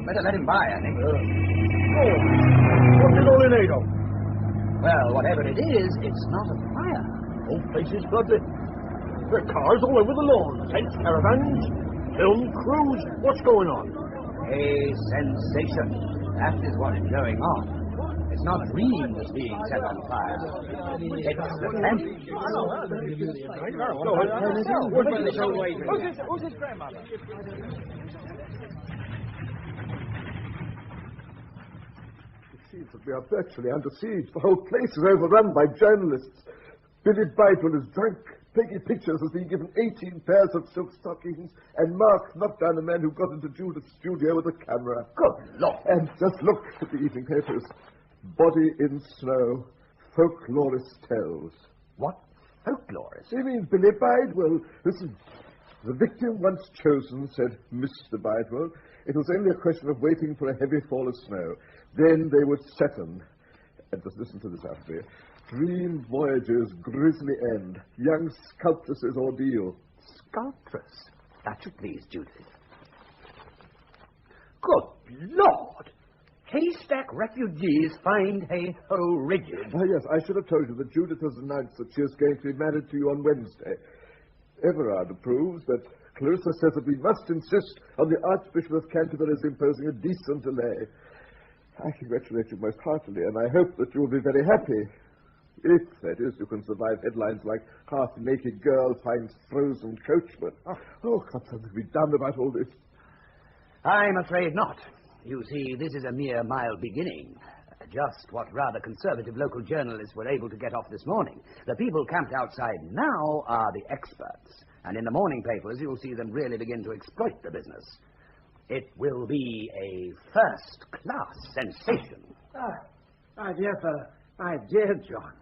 Better let him by, I think. What's it all in aid of? Well, whatever it is, it's not a fire. The whole place is floodlit. There are cars all over the lawn, tents, caravans, film crews. What's going on? A sensation. That is what is going on. It's not Dream that's being set on fire. It's the tent. Who's his grandmother? It seems that we are virtually under siege. The whole place is overrun by journalists. Bidewell is drunk. Peggy Pictures has been given 18 pairs of silk stockings, and Mark knocked down a man who got into Judith's studio with a camera. Good Lord. And just look at the evening papers. Body in snow. Folklorist tells. What folklorist? He means Billy Bidewell. Listen. The victim once chosen, said Mr. Bidewell, it was only a question of waiting for a heavy fall of snow. Then they would settle. And just listen to this out there. Dream Voyager's grisly end. Young sculptress's ordeal. Sculptress? That should please Judith. Good Lord! Haystack refugees find Heyhoe rigid. Oh, yes, I should have told you that Judith has announced that she is going to be married to you on Wednesday. Everard approves, but Clarissa says that we must insist on the Archbishop of Canterbury's imposing a decent delay. I congratulate you most heartily, and I hope that you will be very happy. If, that is, you can survive headlines like half-naked girl finds frozen coachman. Oh, can't something be done about all this? I'm afraid not. You see, this is a mere mild beginning. Just what rather conservative local journalists were able to get off this morning. The people camped outside now are the experts. And in the morning papers, you'll see them really begin to exploit the business. It will be a first-class sensation. My dear fellow, my dear John,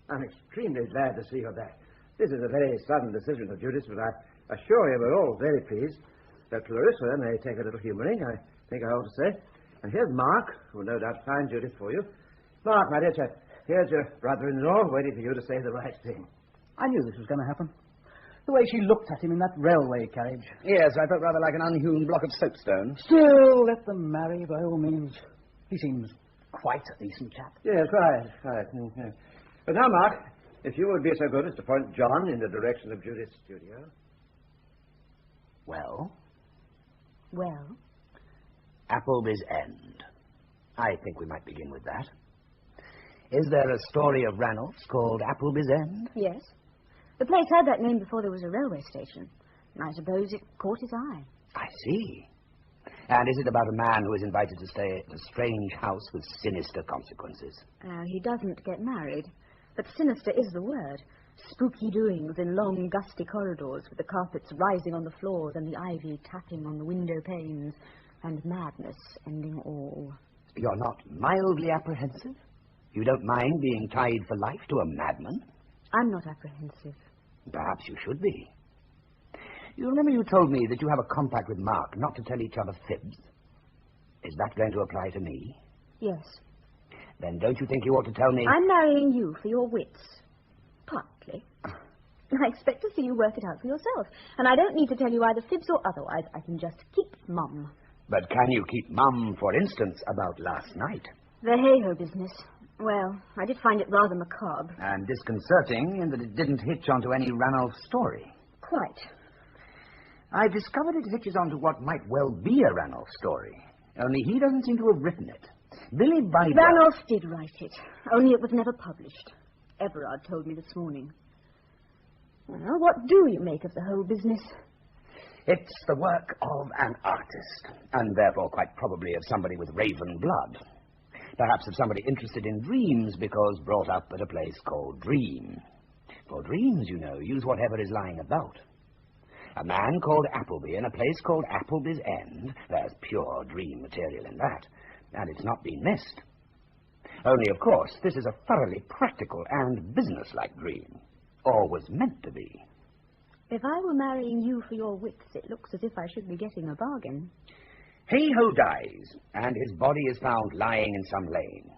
I'm extremely glad to see you back. This is a very sudden decision of Judith, but I assure you we're all very pleased. That Clarissa may take a little humouring, I think I ought to say. And here's Mark, who will no doubt find Judith for you. Mark, my dear chap, here's your brother-in-law waiting for you to say the right thing. I knew this was going to happen. The way she looked at him in that railway carriage. Yes, I felt rather like an unhewn block of soapstone. Still, let them marry by all means. He seems quite a decent chap. Yes, right. Yes. But now, Mark, if you would be so good as to point John in the direction of Judith's studio. Well? Well? Appleby's End. I think we might begin with that. Is there a story of Ranulph's called Appleby's End? Yes. The place had that name before there was a railway station. And I suppose it caught his eye. I see. And is it about a man who is invited to stay at a strange house with sinister consequences? He doesn't get married. But sinister is the word. Spooky doings in long, gusty corridors with the carpets rising on the floors and the ivy tapping on the window panes, and madness ending all. You're not mildly apprehensive? You don't mind being tied for life to a madman? I'm not apprehensive. Perhaps you should be. You remember you told me that you have a compact with Mark not to tell each other fibs? Is that going to apply to me? Yes. Then don't you think you ought to tell me... I'm marrying you for your wits. Partly. I expect to see you work it out for yourself. And I don't need to tell you either fibs or otherwise. I can just keep mum. But can you keep mum, for instance, about last night? The Heyhoe business. Well, I did find it rather macabre. And disconcerting in that it didn't hitch onto any Ranulph story. Quite. I discovered it hitches onto what might well be a Ranulph story. Only he doesn't seem to have written it. Billy Bidewell... Ranulph did write it. Only it was never published. Everard told me this morning. Well, what do you make of the whole business? It's the work of an artist, and therefore quite probably of somebody with raven blood. Perhaps of somebody interested in dreams because brought up at a place called Dream. For dreams, you know, use whatever is lying about. A man called Appleby in a place called Appleby's End, there's pure dream material in that, and it's not been missed. Only, of course, this is a thoroughly practical and businesslike dream, or was meant to be. If I were marrying you for your wits, it looks as if I should be getting a bargain. Heyhoe dies, and his body is found lying in some lane.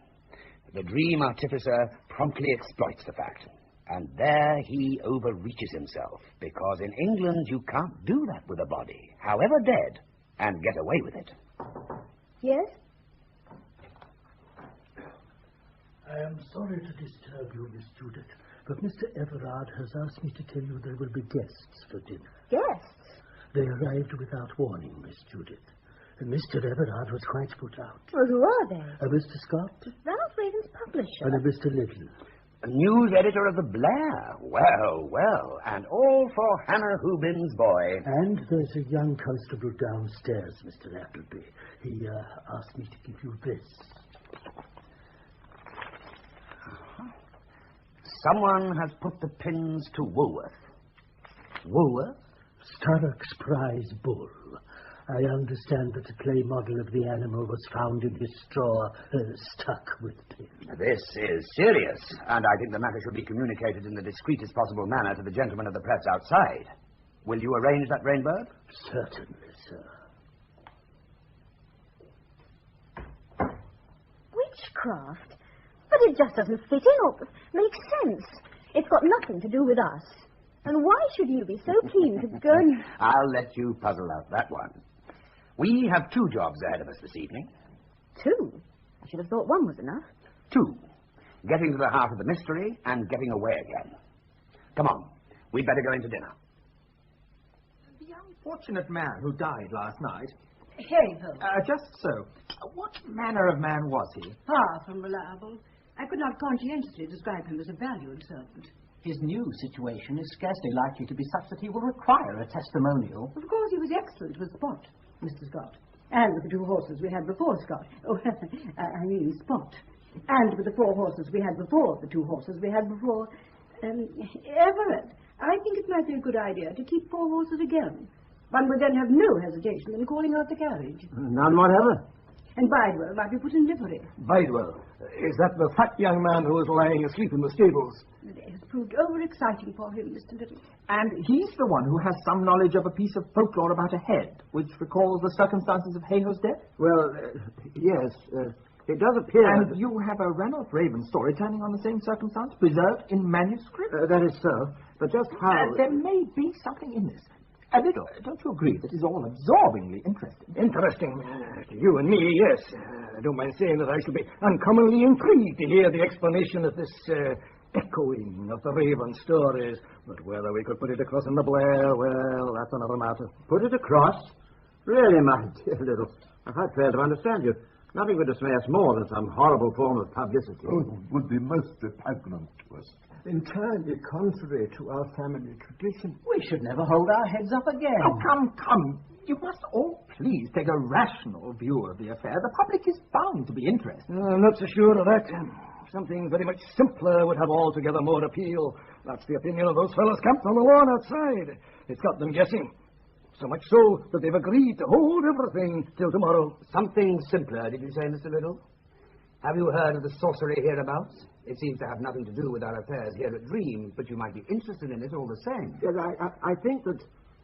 The dream artificer promptly exploits the fact, and there he overreaches himself, because in England you can't do that with a body, however dead, and get away with it. Yes? I am sorry to disturb you, Miss Judith, but Mr. Everard has asked me to tell you there will be guests for dinner. Guests? They arrived without warning, Miss Judith. And Mr. Everard was quite put out. Well, who are they? A Mr. Scott. Ralph Raven's publisher. And a Mr. Liddell. A news editor of the Blair. Well, well. And all for Hannah Hoobin's boy. And there's a young constable downstairs, Mr. Appleby. He asked me to give you this. Someone has put the pins to Woolworth. Woolworth? Starrock's prize bull. I understand that a clay model of the animal was found in his straw, stuck with pins. This is serious, and I think the matter should be communicated in the discreetest possible manner to the gentlemen of the press outside. Will you arrange that, Rainbird? Certainly, sir. Witchcraft? But it just doesn't fit in or make sense. It's got nothing to do with us. And why should you be so keen to go and... I'll let you puzzle out that one. We have 2 jobs ahead of us this evening. 2? I should have thought 1 was enough. 2. Getting to the heart of the mystery and getting away again. Come on. We'd better go into dinner. The unfortunate man who died last night. Heyhoe. Just so. What manner of man was he? Far from reliable. I could not conscientiously describe him as a valued servant. His new situation is scarcely likely to be such that he will require a testimonial. Of course, he was excellent with Spot, Mr. Scott. And with the 2 horses we had before Scott. Oh, I mean Spot. And with the 4 horses we had before the 2 horses we had before... Everard, I think it might be a good idea to keep 4 horses again. One would then have no hesitation in calling out the carriage. None whatever. And Bidewell might be put in livery. Bidewell? Is that the fat young man who was lying asleep in the stables? It has proved overexciting for him, Mr. Liddell. And he's the one who has some knowledge of a piece of folklore about a head, which recalls the circumstances of Heyhoe's death? Well, yes, it does appear... And you have a Ranulph Raven story turning on the same circumstance, preserved in manuscript? That is so, but just how... there may be something in this. A little. Don't you agree that is all absorbingly interesting? Interesting to you and me, yes. I don't mind saying that I shall be uncommonly intrigued to hear the explanation of this echoing of the Raven stories. But whether we could put it across in the Blair, well, that's another matter. Put it across? Really, my dear Liddell, I fail to understand you. Nothing would dismay us more than some horrible form of publicity. Oh, it would be most repugnant to us. Entirely contrary to our family tradition. We should never hold our heads up again. Oh, come. You must all please take a rational view of the affair. The public is bound to be interested. I'm not so sure of that. Something very much simpler would have altogether more appeal. That's the opinion of those fellows camped on the lawn outside. It's got them guessing. So much so that they've agreed to hold everything till tomorrow. Something simpler, did you say, Mr. Liddell? Have you heard of the sorcery hereabouts? It seems to have nothing to do with our affairs here at Dream, but you might be interested in it all the same. Yes, I think that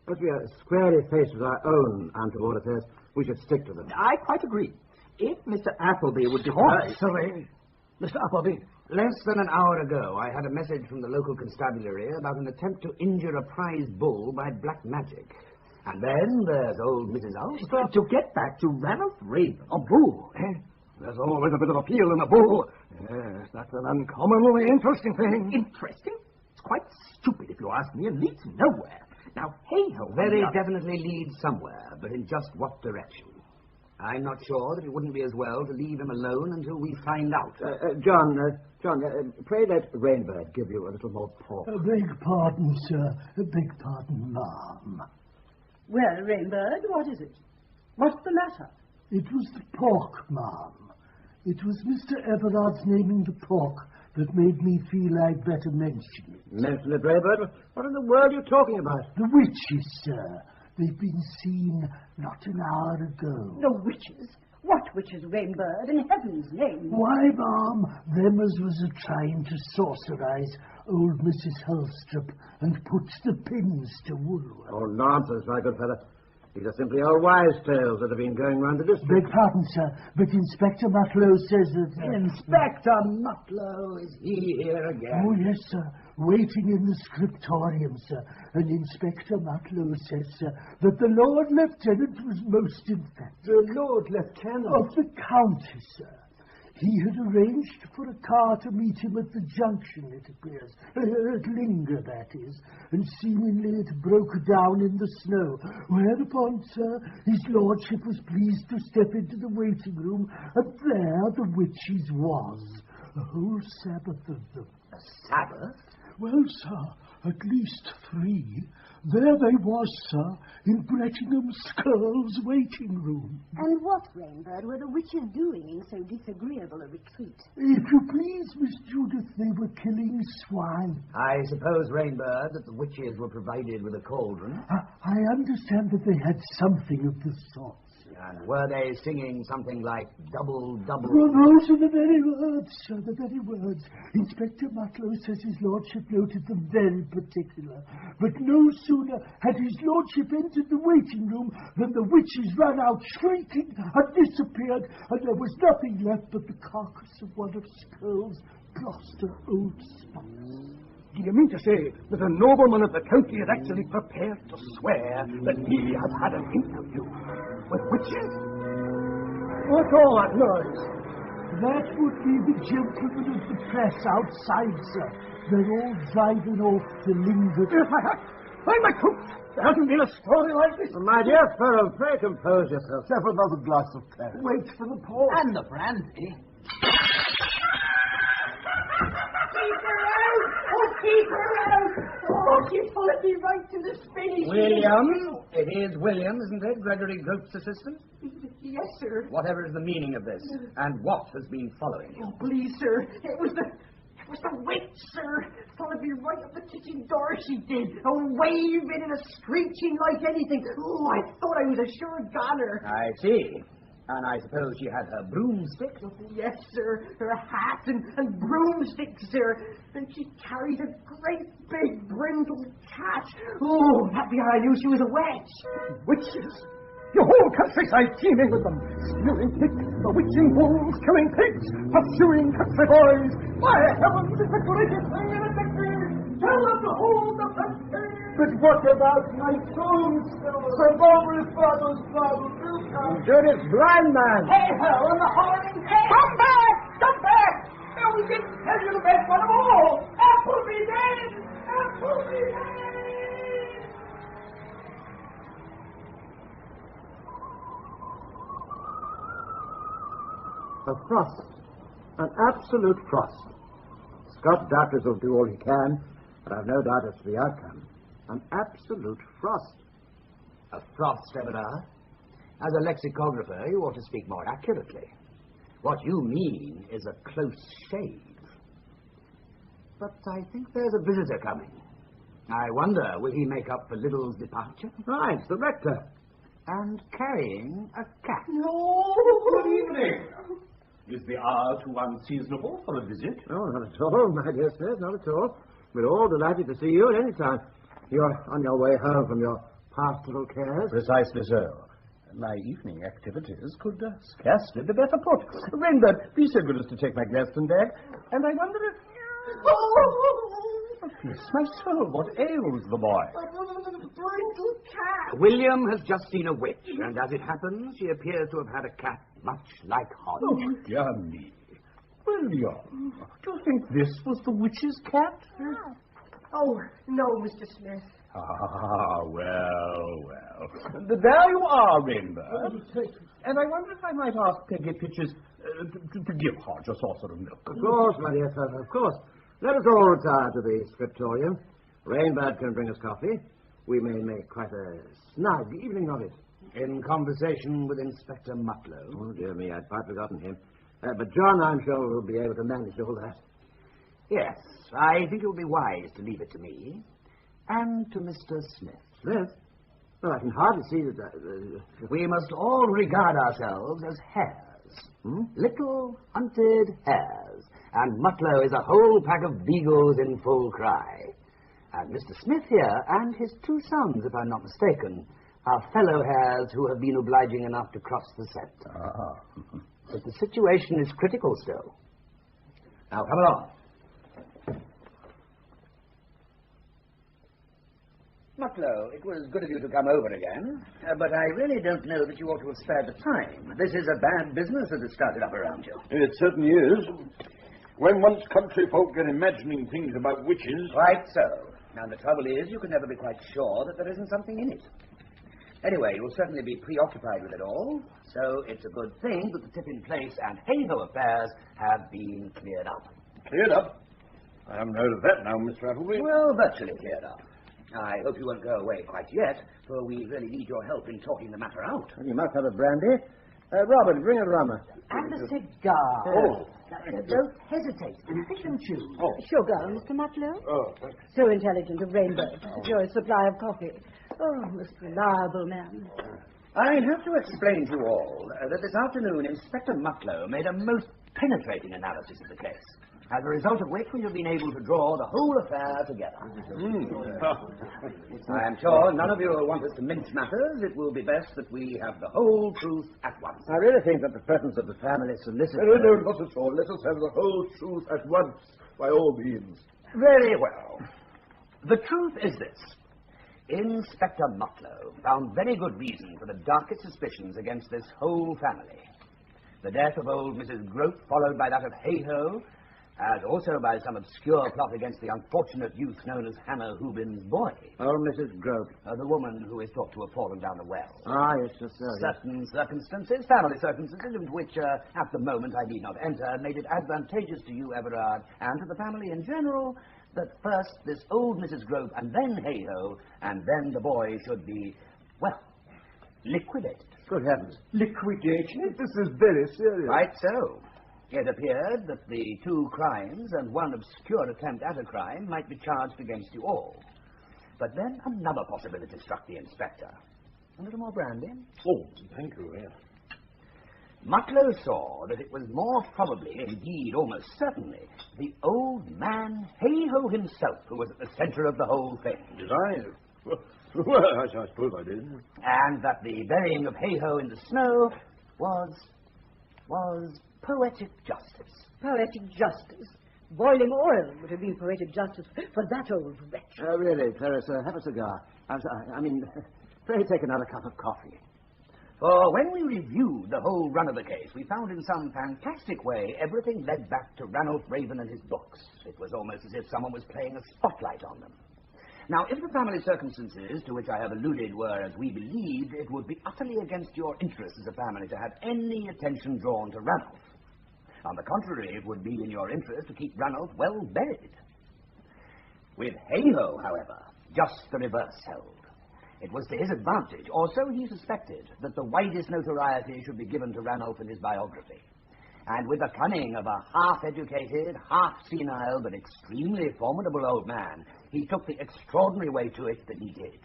as we are squarely faced with our own untoward affairs, we should stick to them. I quite agree. If Mr. Appleby would... Sorry, Mr. Appleby. Less than an hour ago, I had a message from the local constabulary about an attempt to injure a prize bull by black magic. And then there's old Mrs. Ulstrup. To get back to Ranulph Raven. A bull, eh? There's always a bit of appeal in a bull. Yes, that's an uncommonly interesting thing. Interesting? It's quite stupid, if you ask me, and leads nowhere. Now, Heyhoe... Very definitely leads somewhere, but in just what direction? I'm not sure that it wouldn't be as well to leave him alone until we find out. John, pray let Rainbird give you a little more pork. Beg pardon, sir. Beg pardon, ma'am. Well, Rainbird, what is it? What's the matter? It was the pork, ma'am. It was Mr. Everard's naming the pork that made me feel I'd better mention it. Mention it, Rainbird? What in the world are you talking about? The witches, sir. They've been seen not an hour ago. The witches? What witches, Rainbird, in heaven's name? Why, ma'am, them as was a-trying to sorcerize old Mrs. Ulstrup and put the pins to Woolworth. Oh, nonsense, my good fellow. These are simply old wives' tales that have been going round the district. Beg pardon, sir, but Inspector Mutlow says that... Inspector Mutlow, is he here again? Oh, yes, sir. Waiting in the scriptorium, sir. And Inspector Mutlow says, sir, that the Lord Lieutenant was most emphatic. The Lord Lieutenant? Of the county, sir. He had arranged for a car to meet him at the junction, it appears. At Linger, that is. And seemingly it broke down in the snow. Whereupon, sir, his lordship was pleased to step into the waiting room, and there the witches was. A whole Sabbath of them. A Sabbath? Well, sir, at least 3. There they was, sir, in Brettingham Skirl's waiting room. And what, Rainbird, were the witches doing in so disagreeable a retreat? If you please, Miss Judith, they were killing swine. I suppose, Rainbird, that the witches were provided with a cauldron. I understand that they had something of the sort. And were they singing something like double, double? Well, those are the very words, sir, the very words. Inspector Mutlow says his lordship noted them very particular. But no sooner had his lordship entered the waiting room than the witches ran out shrieking and disappeared, and there was nothing left but the carcass of one of Skirl's Gloucester old spots. Do you mean to say that a nobleman of the county is actually prepared to swear that he has had an interview with witches? What's all that noise? That would be the gentlemen of the press outside, sir. They're all driving off to linger. By my coat! There hasn't been a story like this. My dear fellow, pray compose yourself. Have another glass of claret. Wait for the pause. And the brandy. Keep her out! Oh, keep her out! Oh, she followed me right to the spinning. William? It is William, isn't it? Gregory Grope's assistant? Yes, sir. Whatever is the meaning of this? And what has been following you? Oh, please, sir. It was the witch, sir. Followed me right up the kitchen door, she did. Waving and screeching like anything. Oh, I thought I was a sure goner. I see. And I suppose she had her broomstick? Oh, yes, sir. Her hat and broomstick, sir. And she carried a great big brindled cat. Oh, that'd be how I knew she was a witch. Witches. Your whole countryside teeming with them. Spewing pigs, bewitching bulls, killing pigs, pursuing country boys. My heavens, it's the greatest thing in the country. Tell them to hold the country. But what about my tombstone? Sir Mulberry's father's father, do come. Judith's blind man. Heyhoe and the horning. Come back! Come back! Now we didn't tell you the best one of all. Appleby dead! Appleby dead! A frost. An absolute frost. Scott Doctors will do all he can, but I've no doubt as to the outcome. An absolute frost. A frost, Everard? As a lexicographer, you ought to speak more accurately. What you mean is a close shave. But I think there's a visitor coming. I wonder, will he make up for Liddell's departure? Right, it's the rector. And carrying a cat. No! Good evening. Is the hour too unseasonable for a visit? Oh, not at all, my dear sir, not at all. We're all delighted to see you at any time. You're on your way home from your pastoral cares. Precisely so. My evening activities could scarcely be better put. Rainbird, be so good as to take my Gladstone bag. And I wonder if... Oh, bless my soul, what ails the boy? Brindle cat. William has just seen a witch, and as it happens, she appears to have had a cat much like Hodge. Oh, dear me. William, do you think this was the witch's cat? Oh, no, Mr. Smith. Ah, well. There you are, Rainbird. And I wonder if I might ask Peggy Pitches to give Hodge a saucer of milk. Of course, my dear fellow, of course. Let us all retire to the scriptorium. Rainbird can bring us coffee. We may make quite a snug evening of it. In conversation with Inspector Mutlow. Oh, dear me, I'd quite forgotten him. But John, I'm sure, will be able to manage all that. Yes, I think it would be wise to leave it to me. And to Mr. Smith. Smith? Well, I can hardly see that... We must all regard ourselves as hares. Little hunted hares. And Mutlow is a whole pack of beagles in full cry. And Mr. Smith here, and his two sons, if I'm not mistaken, are fellow hares who have been obliging enough to cross the scent. But the situation is critical still. Now, come along. Mutlow, it was good of you to come over again, but I really don't know that you ought to have spared the time. This is a bad business that has started up around you. It certainly is. When once country folk get imagining things about witches... Quite so. Now, the trouble is, you can never be quite sure that there isn't something in it. Anyway, you'll certainly be preoccupied with it all, so it's a good thing that the tip-in place and Heyhoe affairs have been cleared up. Cleared up? I haven't heard of that now, Mr. Appleby. Well, virtually cleared up. I hope you won't go away quite yet, for we really need your help in talking the matter out. Well, you must have a brandy. Robert, bring a rummer. And a cigar. Oh. Don't hesitate. Pick and choose. Oh. Sugar, Mr. Mutlow. Oh, So intelligent of Rainbird. Joy's supply of coffee. Oh, most reliable man. I have to explain to you all that this afternoon Inspector Mutlow made a most penetrating analysis of the case, as a result of which we have been able to draw the whole affair together. I am sure none of you will want us to mince matters. It will be best that we have the whole truth at once. I really think that the presence of the family solicitor... No, not at all. Let us have the whole truth at once, by all means. Very well. The truth is this. Inspector Mutlow found very good reason for the darkest suspicions against this whole family. The death of old Mrs. Grope, followed by that of Heyhoe, and also by some obscure plot against the unfortunate youth known as Hannah Hoobin's boy. Oh, Mrs. Grope. The woman who is thought to have fallen down the well. Ah, yes, yes, sir. Certain circumstances, family circumstances, into which, at the moment, I need not enter, made it advantageous to you, Everard, and to the family in general, that first this old Mrs. Grope, and then Heyhoe, and then the boy should be, well, liquidated. Good heavens. Liquidated? This is very serious. Quite so. It appeared that the two crimes and one obscure attempt at a crime might be charged against you all. But then another possibility struck the inspector. A little more brandy? Oh, thank you, yes. Mutlow saw that it was more probably, indeed almost certainly, the old man Heyhoe himself who was at the centre of the whole thing. Did I? Well, I suppose I did. And that the burying of Heyhoe in the snow was poetic justice. Poetic justice? Boiling oil would have been poetic justice for that old wretch. Really, Clarissa, have a cigar. I mean, pray take another cup of coffee. For when we reviewed the whole run of the case, we found in some fantastic way everything led back to Ranulph Raven and his books. It was almost as if someone was playing a spotlight on them. Now, if the family circumstances to which I have alluded were as we believed, it would be utterly against your interest as a family to have any attention drawn to Ranulph. On the contrary, it would be in your interest to keep Ranulph well buried. With Heyhoe, however, just the reverse held. It was to his advantage, or so he suspected, that the widest notoriety should be given to Ranulph in his biography. And with the cunning of a half-educated, half-senile, but extremely formidable old man, he took the extraordinary way to it that he did.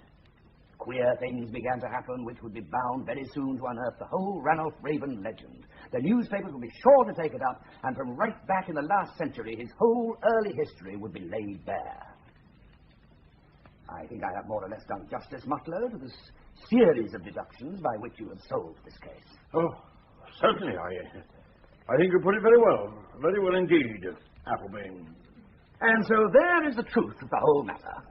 Queer things began to happen which would be bound very soon to unearth the whole Ranulph Raven legend. The newspapers would be sure to take it up, and from right back in the last century, his whole early history would be laid bare. I think I have more or less done justice, Mutlow, to this series of deductions by which you have solved this case. Oh, certainly, I think you put it very well indeed, Appleby. And so there is the truth of the whole matter.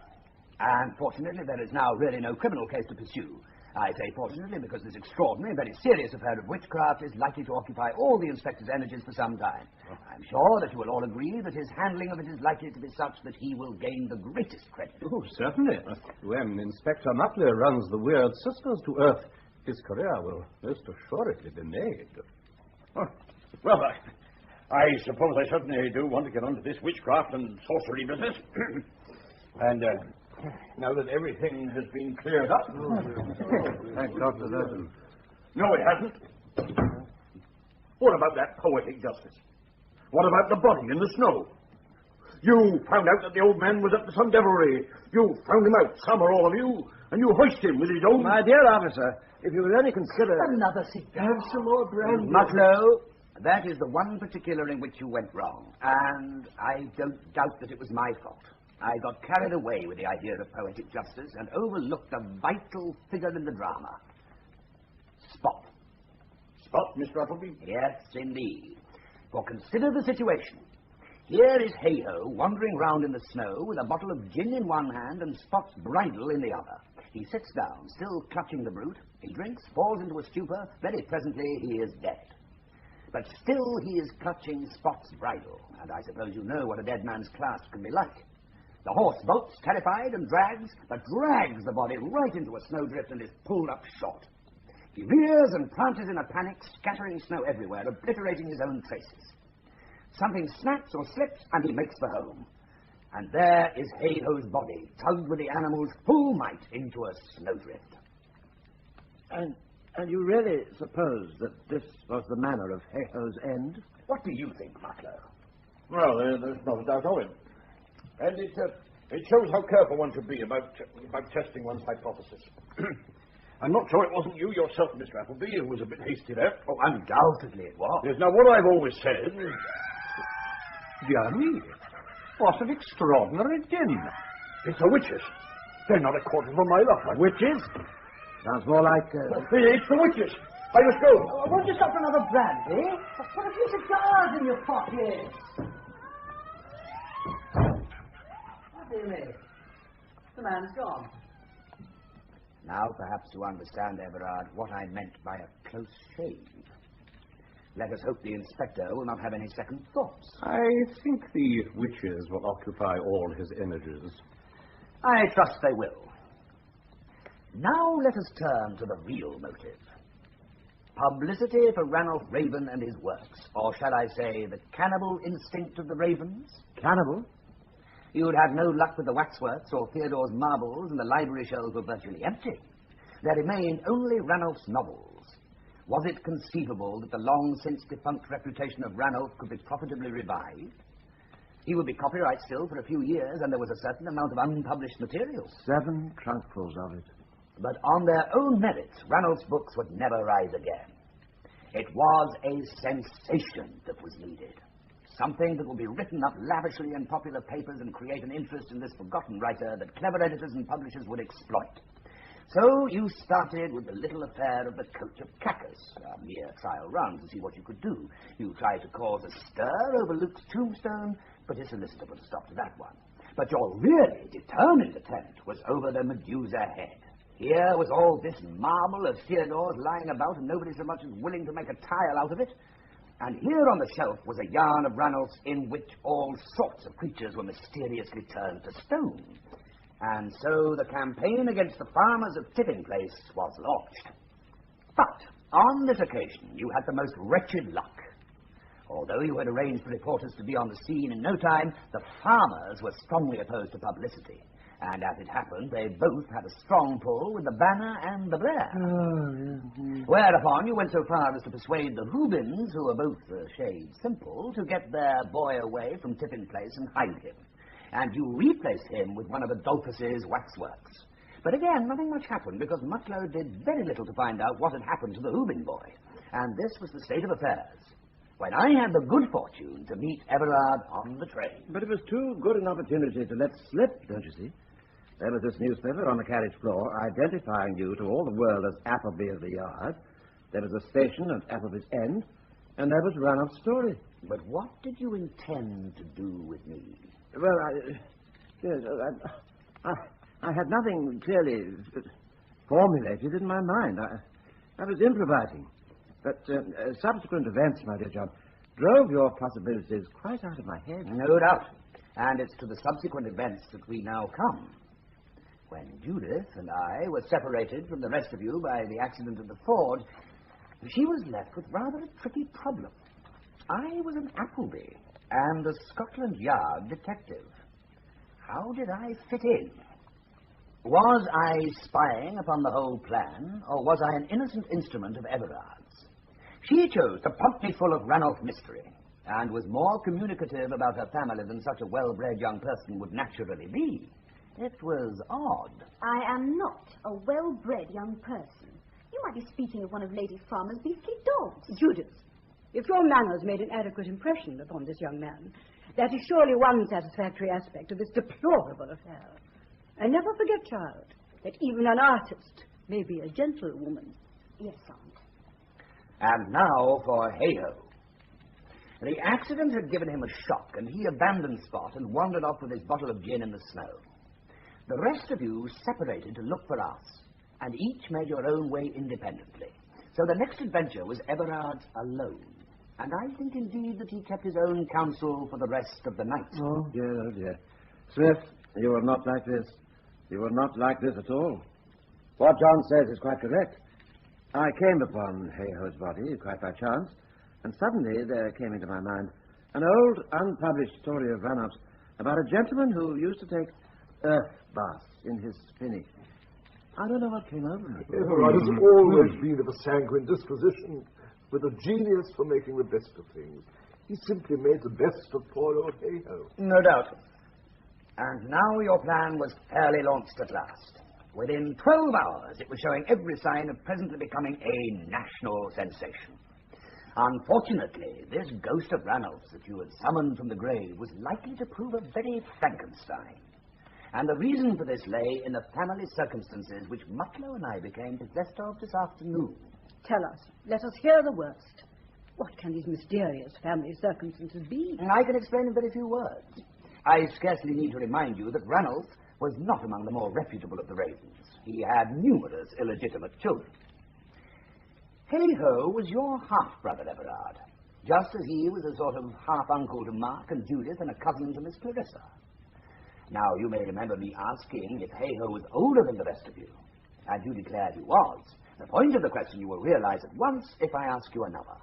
And fortunately, there is now really no criminal case to pursue. I say fortunately because this extraordinary, very serious affair of witchcraft is likely to occupy all the inspector's energies for some time. I'm sure that you will all agree that his handling of it is likely to be such that he will gain the greatest credit. Oh, certainly. When Inspector Mutlow runs the weird sisters to earth, his career will most assuredly be made. Oh, well, I suppose I certainly do want to get on to this witchcraft and sorcery business. And now that everything has been cleared up... Thank God for that. No, it hasn't. What about that poetic justice? What about the body in the snow? You found out that the old man was up to some devilry. You found him out, some or all of you, and you hoist him with his own... My dear officer, if you would only consider... Another cigar. Have some more brandy. Mutlow, that is the one particular in which you went wrong, and I don't doubt that it was my fault. I got carried away with the idea of poetic justice and overlooked a vital figure in the drama. Spot. Spot, Mr. Appleby? Yes, indeed. For consider the situation. Here is Heyhoe wandering round in the snow with a bottle of gin in one hand and Spot's bridle in the other. He sits down, still clutching the brute. He drinks, falls into a stupor. Very presently he is dead. But still he is clutching Spot's bridle, and I suppose you know what a dead man's clasp can be like. The horse bolts, terrified, and drags the body right into a snowdrift and is pulled up short. He rears and prances in a panic, scattering snow everywhere, obliterating his own traces. Something snaps or slips, and he makes for home. And there is Heyhoe's body, tugged with the animal's full might into a snowdrift. And you really suppose that this was the manner of Heyhoe's end? What do you think, Mutlow? Well, there's no doubt of it. And it shows how careful one should be about testing one's hypothesis. I'm not sure it wasn't you yourself, Mr. Appleby, who was a bit hasty there. Oh, undoubtedly it was. Yes, now, what I've always said... Dear me, what an extraordinary din. It's the witches. They're not a quarter of a mile off. Witches? Sounds more like... It's the witches. I must go. Won't you stop for another brandy? Put a few cigars in your pockets. dear me. The man's gone. Now perhaps you understand, Everard, what I meant by a close shave. Let us hope the inspector will not have any second thoughts. I think the witches will occupy all his energies. I trust they will. Now let us turn to the real motive. Publicity for Ranulph Raven and his works, or shall I say the cannibal instinct of the Ravens? Cannibal? You'd have no luck with the waxworks or Theodore's marbles, and the library shelves were virtually empty. There remained only Ranulph's novels. Was it conceivable that the long-since-defunct reputation of Ranulph could be profitably revived? He would be copyright still for a few years, and there was a certain amount of unpublished material. 7 trunkfuls of it. But on their own merits, Ranulph's books would never rise again. It was a sensation that was needed. Something that would be written up lavishly in popular papers and create an interest in this forgotten writer that clever editors and publishers would exploit. So you started with the little affair of the coach of Cacus, a mere trial run to see what you could do. You tried to cause a stir over Luke's tombstone, but his solicitor put a stop to that one. But your really determined attempt was over the Medusa head. Here was all this marble of Theodore's lying about, and nobody so much as willing to make a tile out of it. And here on the shelf was a yarn of Ranulph's in which all sorts of creatures were mysteriously turned to stone. And so the campaign against the farmers of Tipping Place was launched. But on this occasion, you had the most wretched luck. Although you had arranged for reporters to be on the scene in no time, the farmers were strongly opposed to publicity. And as it happened, they both had a strong pull with the Banner and the Blair. Whereupon you went so far as to persuade the Hoobins, who were both a shade simple, to get their boy away from Tipping Place and hide him. And you replaced him with one of Adolphus's waxworks. But again, nothing much happened, because Mutlow did very little to find out what had happened to the Hoobin boy. And this was the state of affairs, when I had the good fortune to meet Everard on the train. But it was too good an opportunity to let slip, don't you see? There was this newspaper on the carriage floor identifying you to all the world as Appleby of the Yard. There was a station at Appleby's End, and there was Ranulph's story. But what did you intend to do with me? Well, I had nothing clearly formulated in my mind. I was improvising. But subsequent events, my dear John, drove your possibilities quite out of my head. No doubt. And it's to the subsequent events that we now come. When Judith and I were separated from the rest of you by the accident at the forge, she was left with rather a tricky problem. I was an Appleby and a Scotland Yard detective. How did I fit in? Was I spying upon the whole plan, or was I an innocent instrument of Everard's? She chose to pump me full of Ranulph mystery, and was more communicative about her family than such a well-bred young person would naturally be. It was odd. I am not a well-bred young person. You might be speaking of one of Lady Farmer's beastly dogs. Judith, if your manners made an adequate impression upon this young man, that is surely one satisfactory aspect of this deplorable affair. And never forget, child, that even an artist may be a gentlewoman. Yes, Aunt. And now for Heyhoe. The accident had given him a shock, and he abandoned Spot and wandered off with his bottle of gin in the snow. The rest of you separated to look for us, and each made your own way independently. So the next adventure was Everard's alone. And I think, indeed, that he kept his own counsel for the rest of the night. Oh, dear. Smith, you are not like this. You are not like this at all. What John says is quite correct. I came upon Heyhoe's body, quite by chance, and suddenly there came into my mind an old, unpublished story of Ranulph's about a gentleman who used to take earth baths in his spinney. I don't know what came over me. Everard has always been of a sanguine disposition, with a genius for making the best of things. He simply made the best of poor old Heyhoe. No doubt. And now your plan was fairly launched at last. Within 12 hours, it was showing every sign of presently becoming a national sensation. Unfortunately, this ghost of Ranulph's that you had summoned from the grave was likely to prove a very Frankenstein. And the reason for this lay in the family circumstances which Mutlow and I became possessed of this afternoon. Tell us. Let us hear the worst. What can these mysterious family circumstances be? I can explain in very few words. I scarcely need to remind you that Ranulph was not among the more reputable of the ravens. He had numerous illegitimate children. Heyhoe was your half-brother, Everard, just as he was a sort of half-uncle to Mark and Judith and a cousin to Miss Clarissa. Now, you may remember me asking if Heyhoe was older than the rest of you, and you declared he was. The point of the question you will realize at once if I ask you another.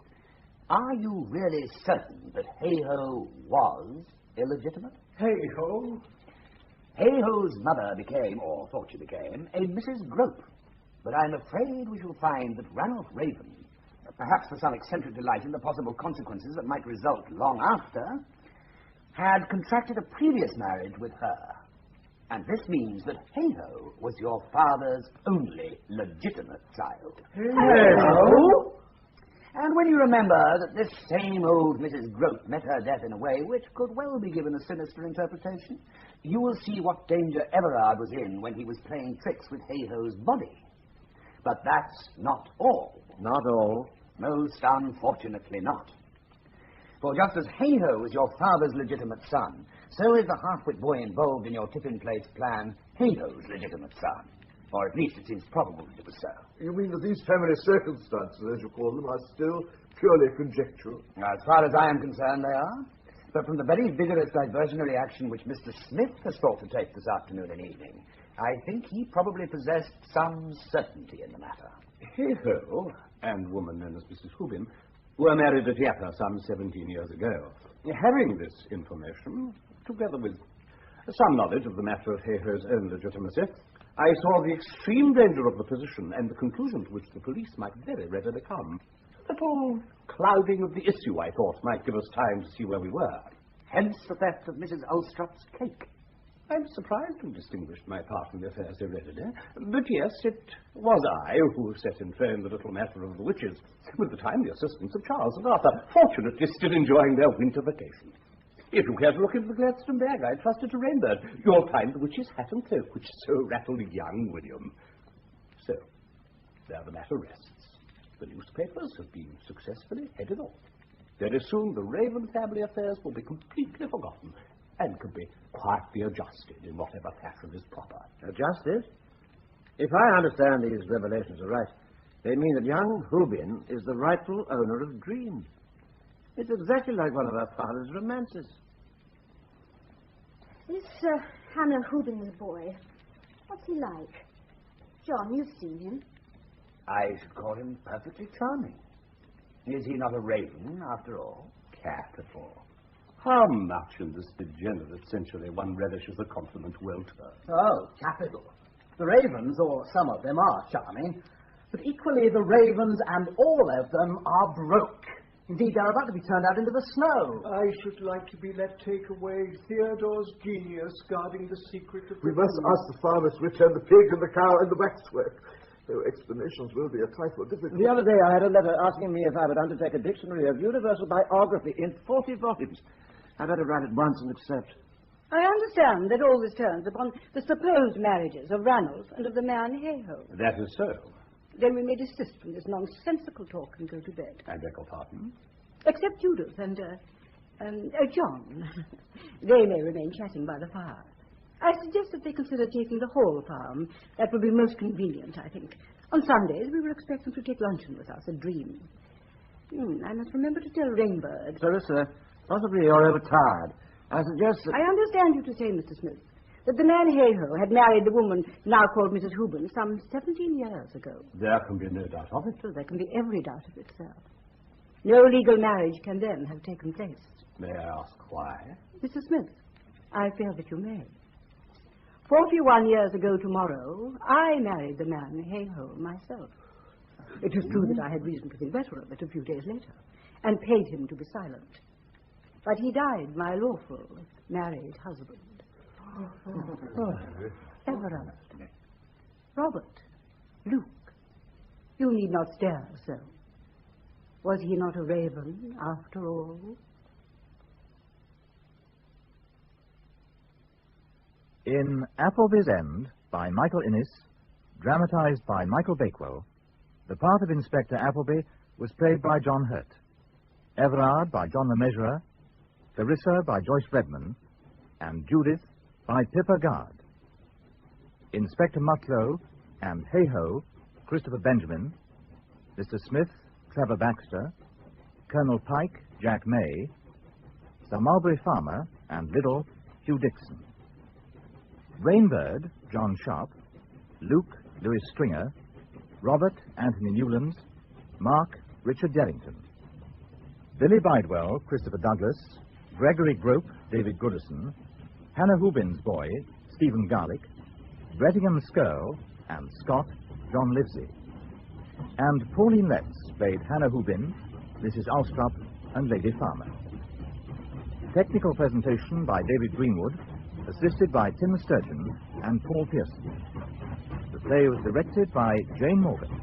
Are you really certain that Heyhoe was illegitimate? Heyhoe? Heyhoe's mother became, or thought she became, a Mrs. Grope. But I'm afraid we shall find that Ranulph Raven, perhaps for some eccentric delight in the possible consequences that might result long after, had contracted a previous marriage with her. And this means that Heyhoe was your father's only legitimate child. Heyhoe? And when you remember that this same old Mrs. Grope met her death in a way which could well be given a sinister interpretation, you will see what danger Everard was in when he was playing tricks with Heyhoe's body. But that's not all. Not all? Most unfortunately not. For just as Heyhoe was your father's legitimate son, so is the half-wit boy involved in your tip-in-place plan Heyhoe's legitimate son. Or at least it seems probable that it was so. You mean that these family circumstances, as you call them, are still purely conjectural? As far as I am concerned, they are. But from the very vigorous diversionary action which Mr. Smith has thought to take this afternoon and evening, I think he probably possessed some certainty in the matter. Heyhoe and woman known as Mrs. Hoobin were married at Yappa some 17 years ago. Having this information, together with some knowledge of the matter of Heyhoe's own legitimacy, I saw the extreme danger of the position and the conclusion to which the police might very readily come. A little clouding of the issue, I thought, might give us time to see where we were. Hence the theft of Mrs. Ulstrup's cake. I'm surprised you distinguished my part in the affair so readily. But yes, it was I who set in train the little matter of the witches, with the timely assistance of Charles and Arthur, fortunately still enjoying their winter vacation. If you care to look into the Gladstone bag, I trusted to Rainbird. You'll find the witch's hat and cloak, which so rattled young William. So, there the matter rests. The newspapers have been successfully headed off. Very soon the Raven family affairs will be completely forgotten and can be quietly adjusted in whatever fashion is proper. Adjusted? If I understand these revelations are right, they mean that young Hoobin is the rightful owner of Dream. It's exactly like one of our father's romances. This Hannah Hoobin's boy, what's he like? John, you've seen him. I should call him perfectly charming. Is he not a raven, after all? Capital. How much in this degenerate century one relishes a compliment well turned. Oh, capital. The ravens, or some of them, are charming, but equally the ravens and all of them are broke. Indeed, they're about to be turned out into the snow. I should like to be let take away Theodore's genius guarding the secret of the We must food. ask the farmers to return the pig and the cow and the waxwork. Though explanations will be a trifle difficult. The other day I had a letter asking me if I would undertake a dictionary of universal biography in 40 volumes. I'd better write it once and accept. I understand that all this turns upon the supposed marriages of Ranulph and of the man Heyhoe. That is so. Then we may desist from this nonsensical talk and go to bed. I beg your pardon? Except Judith and John. They may remain chatting by the fire. I suggest that they consider taking the whole farm. That will be most convenient, I think. On Sundays, we will expect them to take luncheon with us at Dream. I must remember to tell Rainbird. Clarissa, possibly you're overtired. I suggest that... I understand you to say, Mr. Smith, that the man Heyhoe had married the woman now called Mrs. Hoobin some 17 years ago. There can be no doubt of it. So there can be every doubt of it, sir. No legal marriage can then have taken place. May I ask why? Mr. Smith, I fear that you may. 41 years ago tomorrow, I married the man Heyhoe myself. It is true that I had reason to think better of it a few days later, and paid him to be silent. But he died my lawful married husband. Everard, Robert, Luke, you need not stare so. Was he not a raven after all? In Appleby's End, by Michael Innes, dramatised by Michael Bakewell, the part of Inspector Appleby was played by John Hurt, Everard by John the Measurer, Clarissa by Joyce Redman, and Judith by Pippa Guard. Inspector Mutlow and Heyhoe, Christopher Benjamin, Mr. Smith, Trevor Baxter, Colonel Pike, Jack May, Sir Mulberry Farmer and Liddell, Hugh Dickson. Rainbird, John Sharp, Luke, Louis Stringer, Robert, Anthony Newlands, Mark, Richard Derrington. Billy Bidewell, Christopher Douglas, Gregory Grope, David Gooderson, Hannah Hoobin's boy, Stephen Garlick, Brettingham Skirl, and Scott, John Livesey. And Pauline Letts played Hannah Hoobin, Mrs. Ulstrup, and Lady Farmer. Technical presentation by David Greenwood, assisted by Tim Sturgeon and Paul Pearson. The play was directed by Jane Morgan.